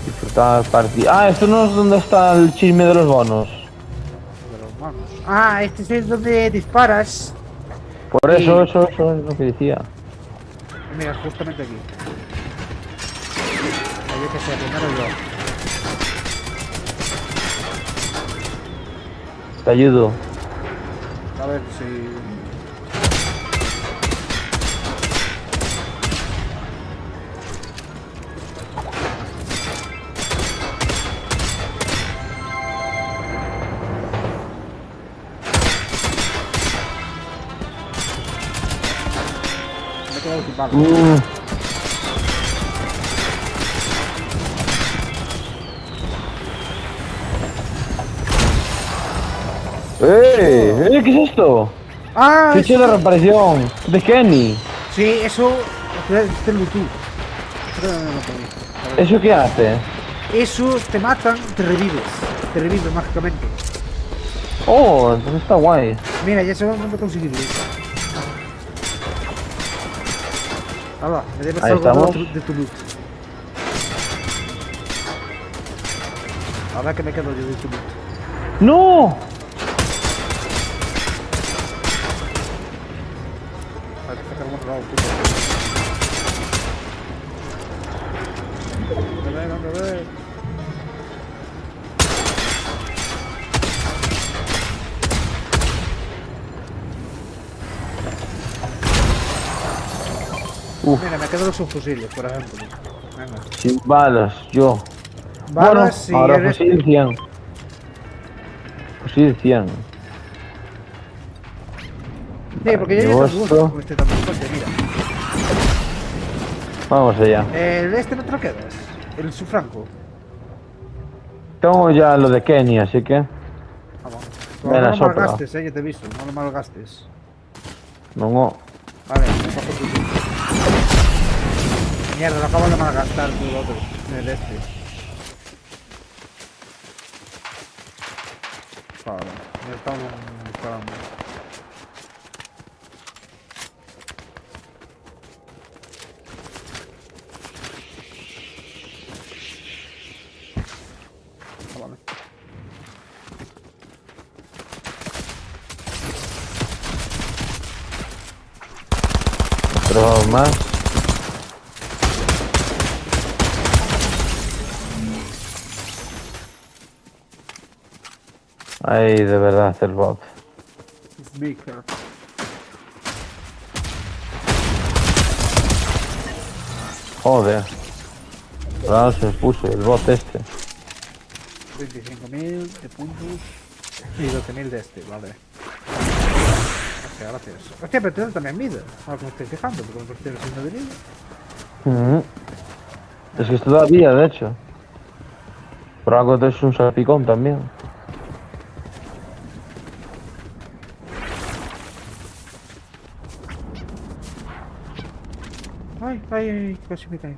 Disfrutar partida. Ah, esto no es donde está el chisme de los bonos. De los manos. Ah, este es donde disparas. Por eso es lo que decía. Mira, justamente aquí. Yo que sé, primero yo. Te ayudo. A ver si... Me he quedado sin balas. ¿Qué es esto? Ah, Ficha de reaparición de Kenny. sí, eso... Este es Bluetooth. Creo que no lo pedí. A ver. ¿Eso qué hace? Esos te matan, te revives. Te revives mágicamente. Oh, entonces está guay. Mira, ya sé dónde conseguirlo. Hala, me debes Ahí algo estamos. de tu loot. Ahora que me quedo yo de tu loot. ¡No! Hay que sacar un lado, puto. A ver. Uf, Mira, me quedo los subfusiles, por ejemplo. Venga. sin balas, yo. Balas y bueno, ahora eres... fusil 100. Fusil 100. Sí, porque yo Yo ya te gusta esto- con este tanto fuerte, mira. Vamos allá. El este no te lo quedas. El sufranco. Tengo ya lo de Kenia, así que... Vamos. Me No la lo sopla. malgastes, ya te he visto. No lo malgastes. No. Vale, me cojo tu. Mierda, lo acabo de malgastar tú el otro. El este. Joder, me están disparando. Ah, vale. Pero más. Ay, de verdad, el bot. It's bigger. Joder. Claro, se puso el bot este. 25.000 de puntos y 12.000 de este, vale. Gracias. Hostia, pero tú también mide. Ahora que me estoy fijando, porque me estoy haciendo de vida. Ujú. Es que es todavía, de hecho. Por algo te es un salpicón también. Ay, casi me cae.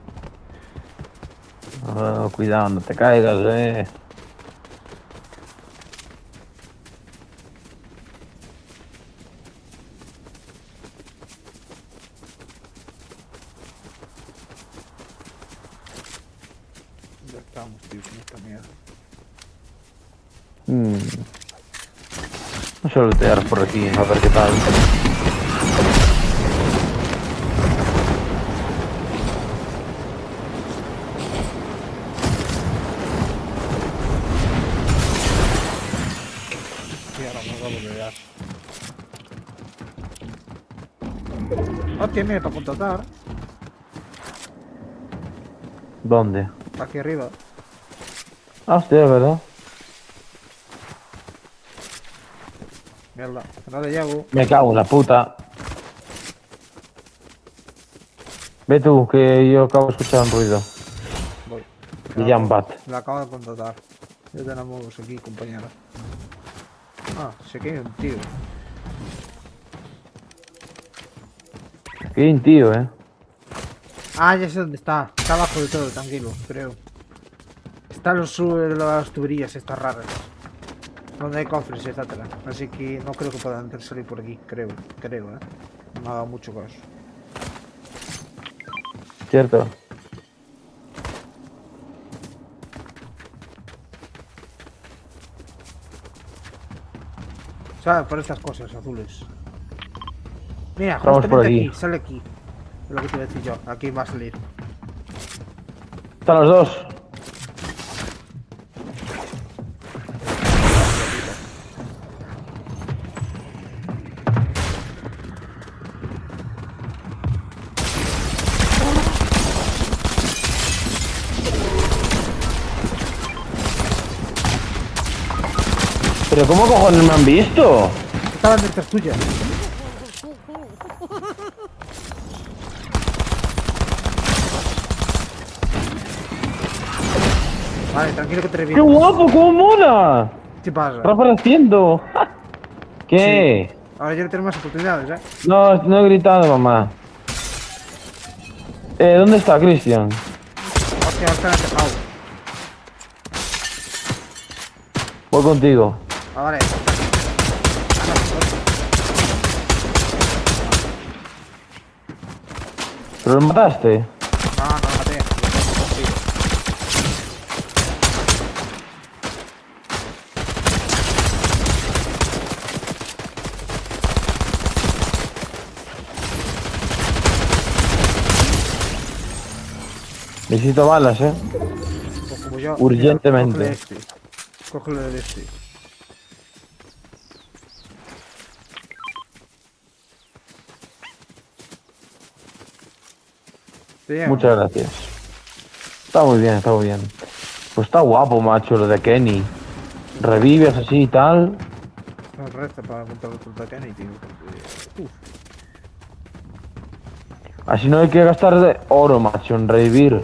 Ah, cuidado, no te caigas, Ya estamos, tío, con esta mierda. Vamos a lootear por aquí, a ver qué tal. Sí, ahora me acabo de dar. Hostia, mira, para contratar. ¿Dónde? Aquí arriba. Ah, hostia, ¿verdad? Mierda, no le llego. Me cago en la puta. Ve tú, que yo acabo de escuchar un ruido. Voy. De Jambat. La acabo de contratar. Ya tenemos aquí, compañera. Ah, sé que hay un tío. Qué tío, Ah, ya sé dónde está. Está abajo de todo, tranquilo, creo. Está en las tuberías estas raras. Donde hay cofres, etcétera. Así que no creo que puedan salir por aquí, creo, No me ha dado mucho caso. Cierto. ¿Sabes? Por estas cosas azules. Mira, Vamos por justamente aquí. aquí, sale aquí. Es lo que te voy a decir yo. Aquí va a salir. Están los dos. ¿Pero cómo cojones me han visto? Estaban detrás tuyas. Vale, tranquilo que te ¡Qué reviento. guapo! ¿Cómo mola? ¿Qué pasa? ¿Qué estás haciendo? ¿Qué? Ahora ya no tenemos más oportunidades, ¿eh? No, no he gritado, mamá. ¿Dónde está Cristian? Hostia, ahora está en el tejado. Voy contigo. Ah, vale. ¿Pero lo mataste? No, no lo maté. Sí. Necesito balas, Pues como yo. Urgentemente. Mira, cógele de este. ¿Te llega? Muchas gracias. Está muy bien, está muy bien. Pues está guapo, macho, lo de Kenny. Revives así y tal. No resta para contar otro Takani, tío. Uf. Así no hay que gastar de oro, macho, en revivir.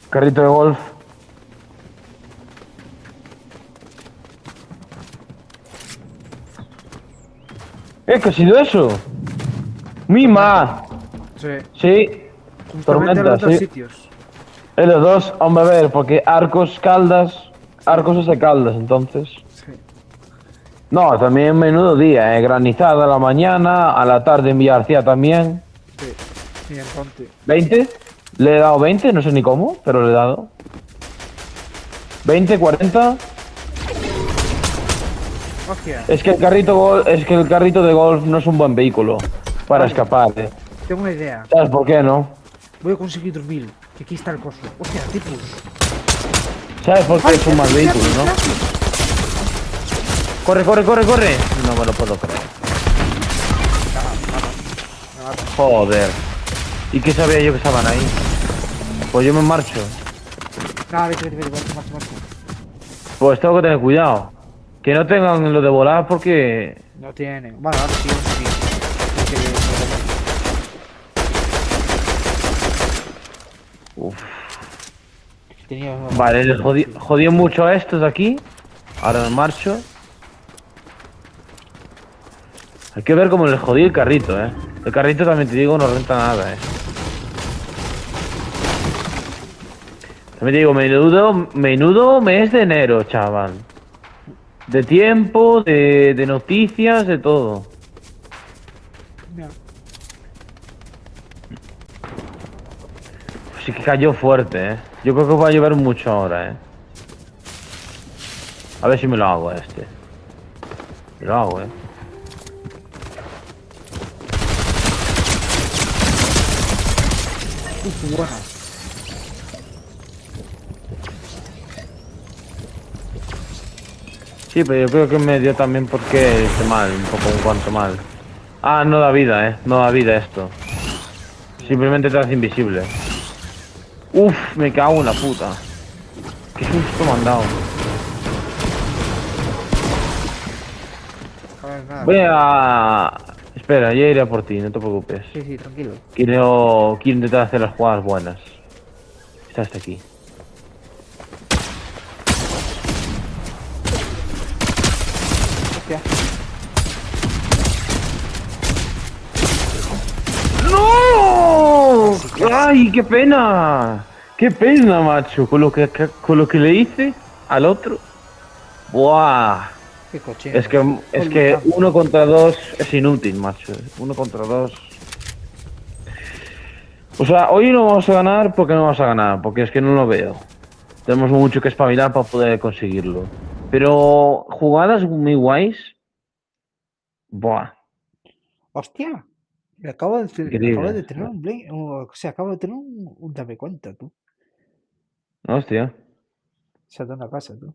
Carrito de golf. ¿Qué ha sido eso? ¡Mima! Sí. Sí. Justamente Tormenta, en los dos sí. sitios. En los dos, hombre, a ver, porque Arcos, Caldas. Arcos es de Caldas, entonces. Sí. No, también menudo día, granizada a la mañana, a la tarde en Villarcía también. Sí. Y en Ponte. ¿20? Le he dado 20, no sé ni cómo, pero le he dado. 20, 40. Hostia. Es que el carrito de golf no es un buen vehículo para Vale. escapar, Tengo una idea. ¿Sabes por qué, no? Voy a conseguir 2000. Que aquí está el coso. Hostia, tipos. ¿Sabes por qué es un mal vehículo, no? ¡Corre, corre, corre, corre! No me lo puedo creer. Me mata. Joder. ¿Y qué sabía yo que estaban ahí? Pues yo me marcho. No, vete, marcha. Pues tengo que tener cuidado. Que no tengan lo de volar porque... No tiene. Vale, ahora sí, sí. Uf. Tenía... Vale, les jodí mucho a estos de aquí. Ahora me marcho. Hay que ver cómo les jodí el carrito, El carrito también te digo no renta nada, También te digo, menudo mes de enero, chaval. De tiempo, de noticias, de todo. Mira. Pues sí que cayó fuerte, Yo creo que va a llover mucho ahora, A ver si me lo hago este. Me lo hago, Buena. Sí, pero yo creo que me dio también porque hice mal, un poco un cuanto mal. Ah, no da vida, No da vida esto. Simplemente te hace invisible. Uf, me cago en la puta. Qué susto me han dado. A ver, nada. Voy a... Espera, ya iré a por ti, no te preocupes. Sí, tranquilo. Quiero intentar hacer las jugadas buenas. Está hasta aquí. Hostia. ¡No! ¡Ay, qué pena! ¡Qué pena, macho! Con lo que le hice al otro. ¡Buah! Qué cochino. Es que 1 contra 2 es inútil, macho. 1 contra 2. O sea, hoy no vamos a ganar porque no vamos a ganar, porque es que no lo veo. Tenemos mucho que espabilar para poder conseguirlo. Pero jugadas muy guays. Buah. Hostia. Acabo Increíble. de tener un blink. O sea, acabo de tener un dame cuenta, tú. Hostia. Se ha dado una casa, tú.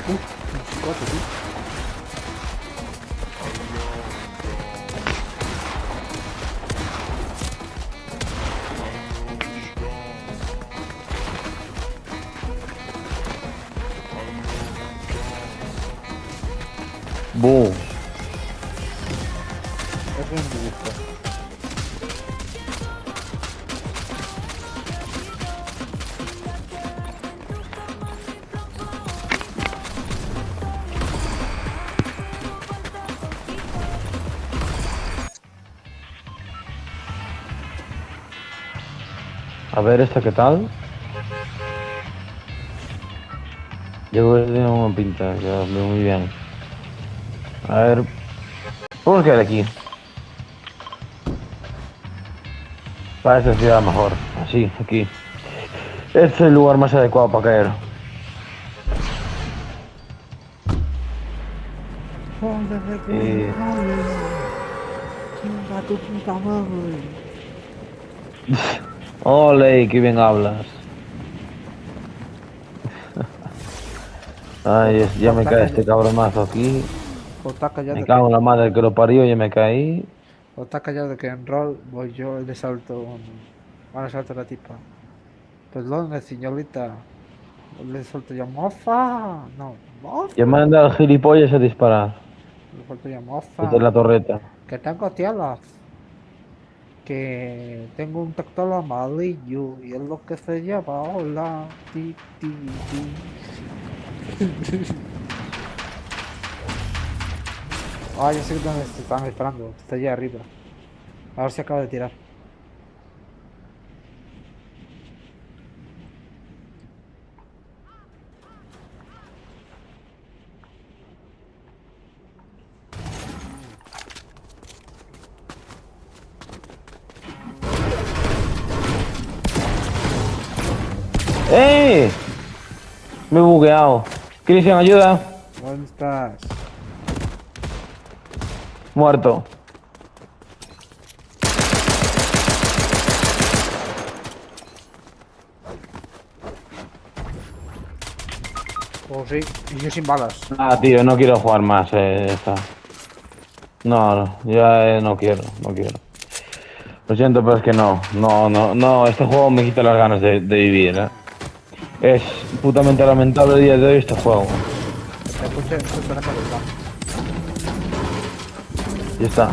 Un chicote, tú. Boom. Eso no me gusta. A ver, ¿esta qué tal? Yo creo que tiene una pinta, ya veo muy bien. A ver, vamos a quedar aquí. Para esta ciudad mejor, así, aquí. Este es el lugar más adecuado para caer. Eh, Chinga tu puta madre. Ole, qué bien hablas. Ay, ya me cae este cabronazo aquí. O está Me callado cago en que. la madre que lo parió, ya me caí. O está callado que en roll voy yo y le salto Ahora salto a la tipa. Perdón, señorita. Le salto yo, mofa. No, Ya mofa. me han dado el gilipollas a disparar. Le salto yo, Desde mofa. la torreta. Que tengo tielas. Que tengo un tacto amarillo. Y es lo que se llama. Hola. Ti, ti, ti. Ah, ya sé dónde te estaban disparando. Está allá arriba. A ver si acaba de tirar. ¡Eh! Me he bugueado. Cristian, ayuda. ¿Dónde estás? Muerto. Oh, sí. Y yo sin balas. Ah, tío, no quiero jugar más, esta. No, no, ya no quiero, no quiero. Lo siento, pero es que no, este juego me quita las ganas de vivir, Es putamente lamentable el día de hoy este juego. Te escuché la cabeza. Ya está.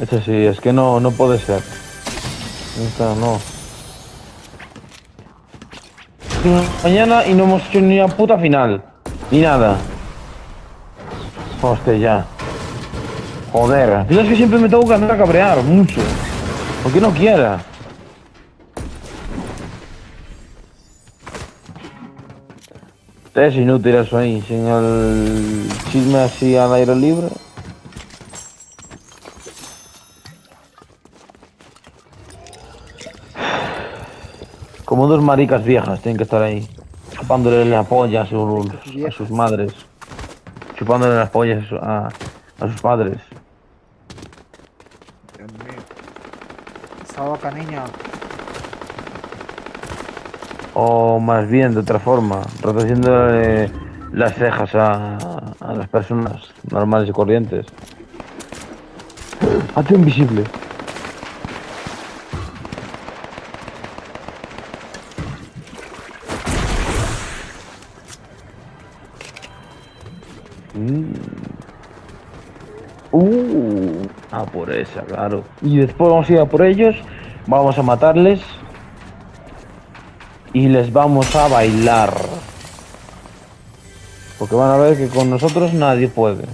Eso sí, es que no puede ser. Ya está, no. Mañana y no hemos hecho ni una puta final. Ni nada. Hostia, ya. Joder. Es que siempre me tengo que andar a cabrear mucho. Porque no quiera. Es inútil eso ahí, sin el chisme así al aire libre. Como dos maricas viejas tienen que estar ahí, chupándole la polla a sus madres, chupándole las pollas a sus padres. Dios mío. Esa vaca niña. O más bien, de otra forma, reduciéndole las cejas a las personas normales y corrientes. Hazte invisible. Por esa, claro. Y después vamos a ir a por ellos, vamos a matarles y les vamos a bailar. Porque van a ver que con nosotros nadie puede.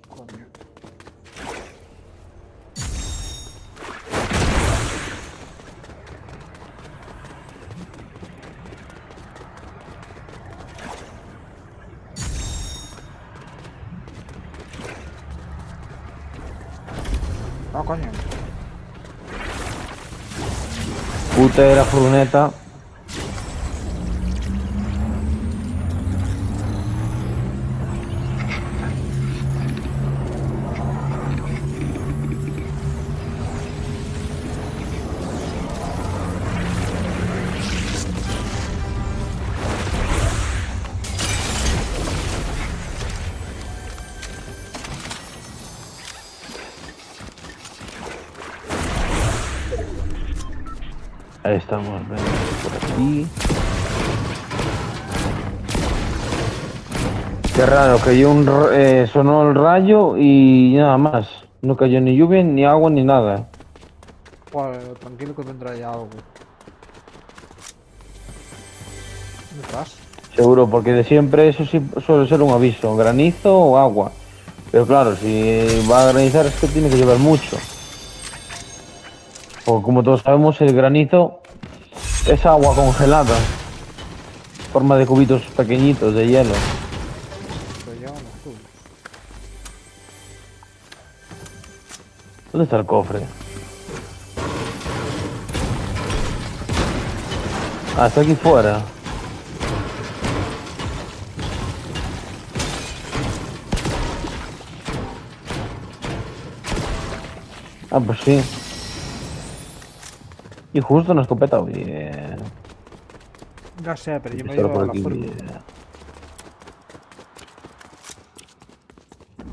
Coño. No, coño. Puta de la furgoneta. Ahí estamos, venga, por aquí. Qué raro, cayó sonó el rayo y nada más. No cayó ni lluvia, ni agua, ni nada. Pues tranquilo que vendrá ya algo. ¿Dónde estás? Seguro, porque de siempre eso sí suele ser un aviso, granizo o agua. Pero claro, si va a granizar es que tiene que llover mucho. Porque como todos sabemos, el granizo es agua congelada, forma de cubitos pequeñitos de hielo. Pero ya vamos tú. ¿Dónde está el cofre? Ah, está aquí fuera. Ah, pues sí. Y justo una escopeta, bien. Ya sé, pero yo me Pistola llevo por la aquí, furgo. bien.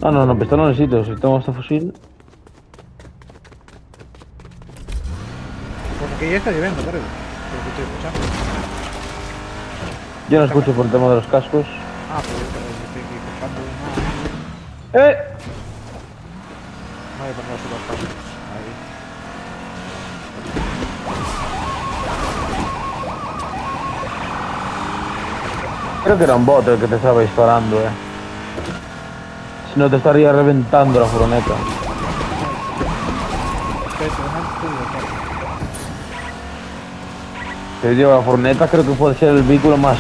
Ah, no, no, pistola no necesito. Si tengo este fusil. Porque ya está lloviendo, creo. Por lo que estoy escuchando. Yo no escucho por el tema de los cascos. Ah, pues yo estoy aquí escuchando. ¡Eh! No voy a poner los pasos. Ahí. Creo que era un bot el que te estaba disparando, Si no te estaría reventando la furgoneta. Estoy tomando todo, Te digo, la furgoneta creo que puede ser el vehículo más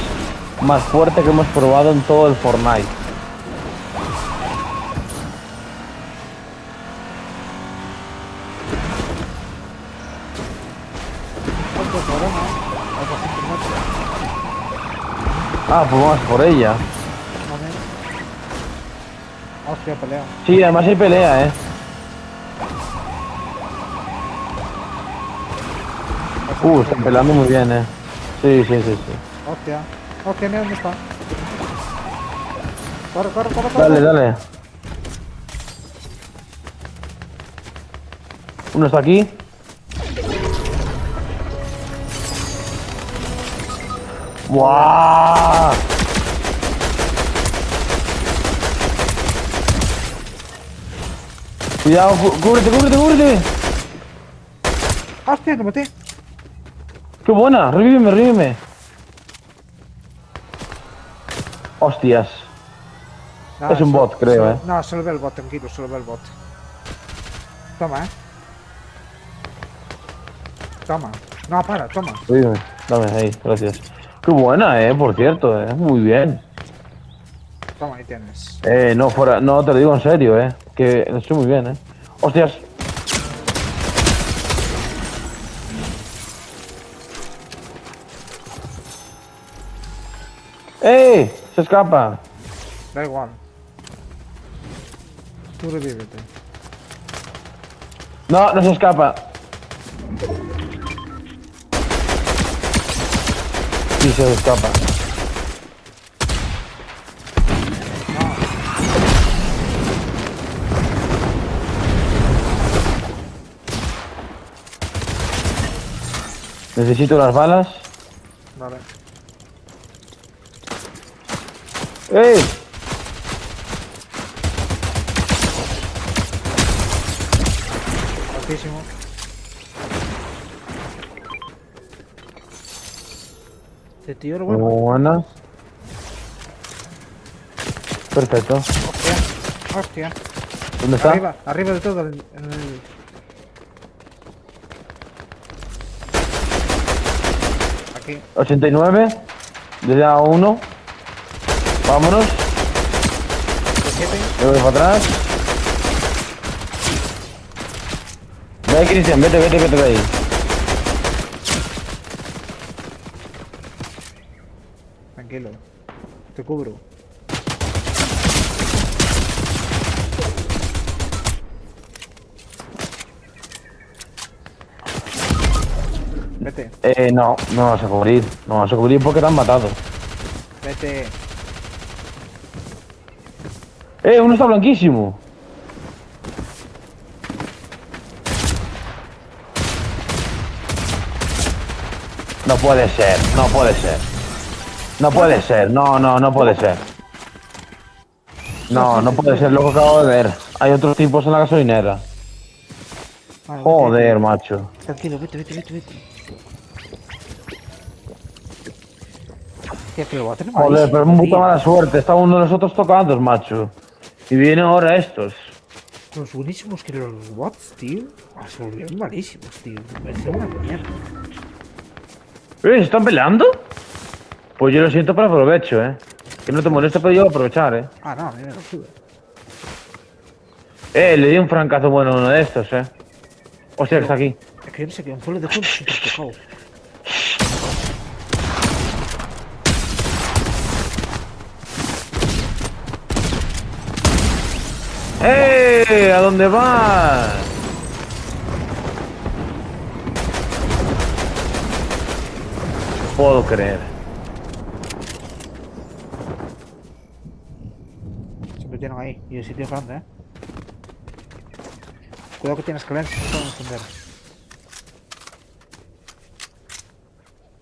fuerte que hemos probado en todo el Fortnite. ¿cuánto corona? Algo así que mucho. Ah, pues vamos por ella. Vale. Hostia, pelea. Sí, además hay pelea, Están peleando muy bien, Sí, sí, sí, sí. Hostia. Hostia, mira dónde está. Corre, corre, corre, corre. Dale, dale. Uno está aquí. ¡Buah! Cuidado, cúbrete, cúbrete, cúbrete. Hostia, te maté. ¡Qué buena! Revíveme, revíveme. Hostias. Es un bot, creo, No, solo ve el bot, tranquilo, solo ve el bot. Toma, Toma. No, para, toma. Revíveme. Dame ahí, gracias. Qué buena, por cierto, Muy bien. Toma, ahí tienes. No, fuera, no, te lo digo en serio, Que estoy muy bien, Hostias. ¡Eh! Se escapa. Da igual. Tú revívete. No, no se escapa. Sí, se escapa. Necesito las balas. Vale. ¡Eh! Altísimo. Este tío lo Muy bueno. buena. Perfecto. Hostia. Hostia. ¿Dónde está? Arriba, arriba de todo. En el... Aquí. 89. Desde a 1. Vámonos. 17. Me voy para atrás. Ve, Cristian, vete, vete, vete de ahí. Tranquilo. Te cubro. Vete. No, no vas a cubrir. No vas a cubrir porque te han matado. Vete. Uno está blanquísimo. No puede ser, no puede ser. No puede ser, no, no, no puede ser. No, no puede ser lo que acabo de ver. Hay otros tipos en la gasolinera. Vale, Joder, vete. macho. Tranquilo, vete, vete, vete, vete. Que lo va a tener Joder, pero es malísimo, puta tío. mala suerte. Está uno de nosotros tocando, macho. Y vienen ahora estos. Los buenísimos que los bots, tío. Se volvieron malísimos, tío. Me pareció una mierda. ¿Se están peleando? Pues yo lo siento por aprovecho, Que no te moleste, pero yo voy a aprovechar, Ah, no, a mí me lo sube. Le di un francazo bueno a uno de estos, Hostia, que está aquí. Es que yo no sé qué, un pueblo de juego súper tocado. ¿A dónde vas? Puedo creer. Siempre tienen ahí. Y el sitio es grande, Cuidado que tienes escaleras que se pueden encender.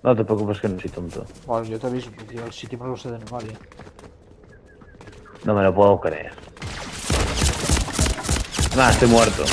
No te preocupes que no soy tonto. Bueno, yo te aviso, porque yo el sitio me lo sé de memoria. No me lo puedo creer. Nada, estoy muerto.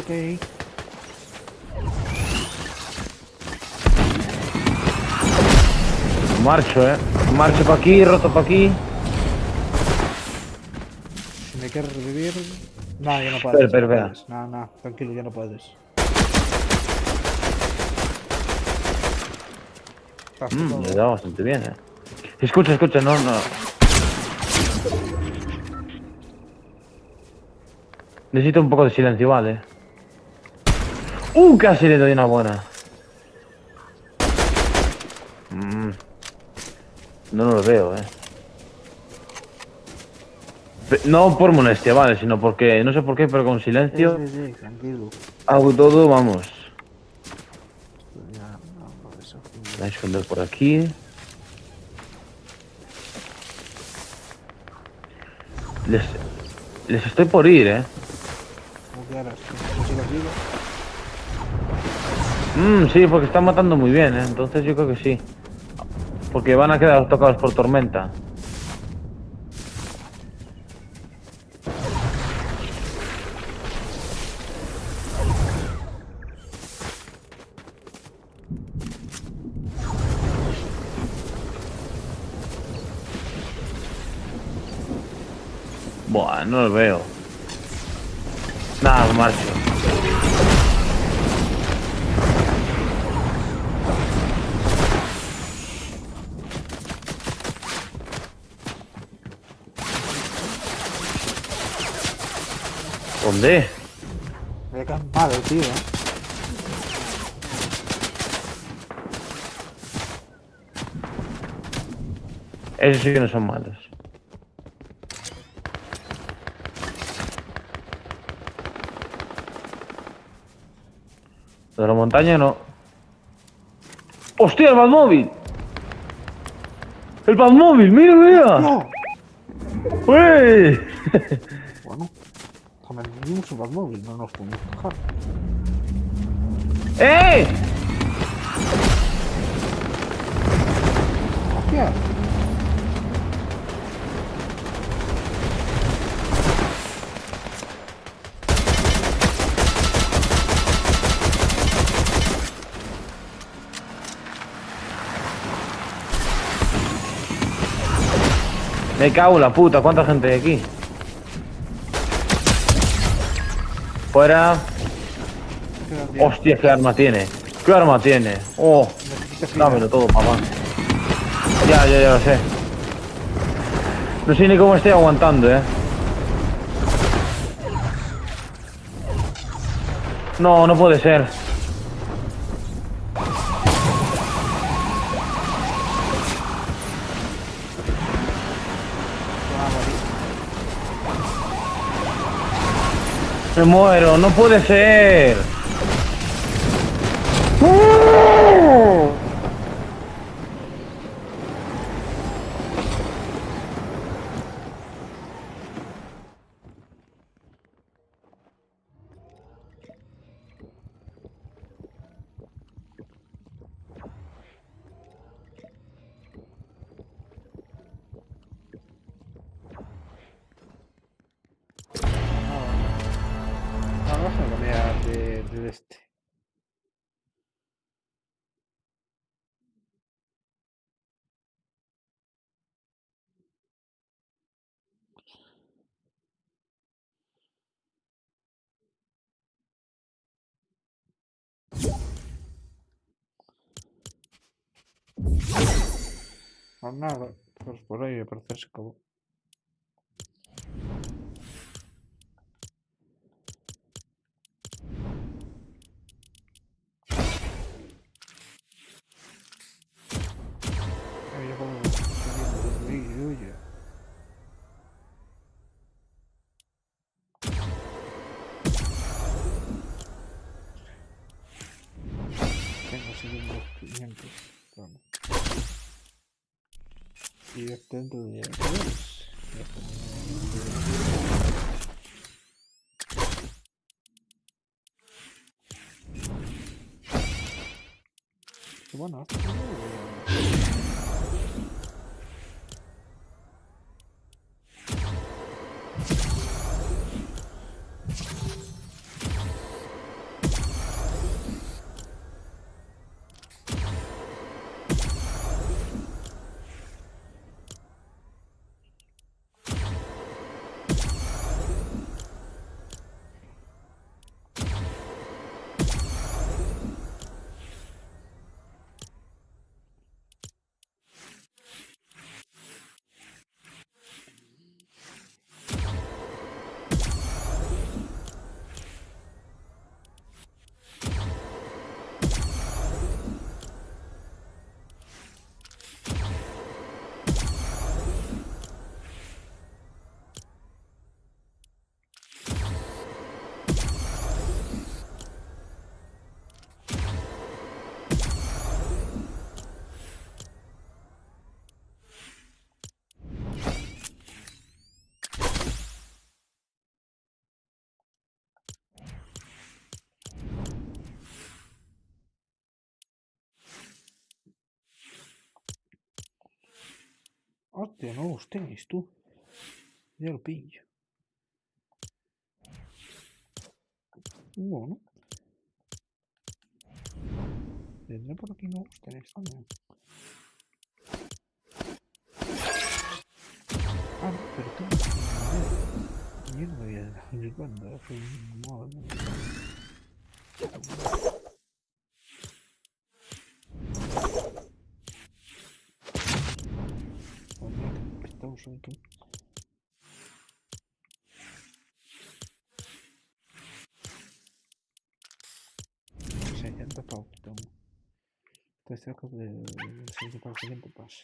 Ok. Marcho, Marcho para aquí, roto para aquí. Si me quieres revivir. No, ya no puedes. Espera, no espera. puedes. No, no, tranquilo, ya no puedes. Estás todo. Le da bastante bien, Escucha, no. Necesito un poco de silencio, vale. Casi le doy una buena. No lo veo, No por molestia, vale, sino porque, no sé por qué, pero con silencio Sí, tranquilo. hago todo, vamos. Ya, no, eso. Voy a esconder por aquí. Les estoy por ir, ¿Cómo quieras? ¿Cómo sigas vivo? Sí, porque están matando muy bien, entonces yo creo que sí. Porque van a quedar tocados por tormenta. Buah, no lo veo. Nada, marcho. ¿Dónde? Me cae mal el tío, Esos sí que no son malos. De la montaña no. ¡Hostia, el Batmóvil! ¡El Batmóvil! ¡Mira, mira! ¡No! ¡Uy! Bueno, también vimos un Batmóvil, no nos podemos dejar. ¡Eh! Hostia. Me cago en la puta, ¿cuánta gente hay aquí? Fuera. Hostia, ¿qué arma tiene? ¿Qué arma tiene? Oh, dámelo todo, papá. Ya lo sé. No sé ni cómo estoy aguantando, No, no puede ser. Me muero, no puede ser. vas a cambiar de este. No, nada, pues por ahí al parecer se acabó. Ahí ya podemos seguir de vídeo ya. Tengo siguiendo los 500. Vamos. Y este dentro de 10. Ya está. Y bueno, hasta hostia, nuevos tenis, tú. Ya lo pillo. Bueno. Tendré por aquí nuevos tenis también. Ah, no, pero tú. Yo no me había dado ni cuenta. Fue madre mía. Joder, que estamos en tú. 60 pavos tengo. Estoy cerca del siguiente pase.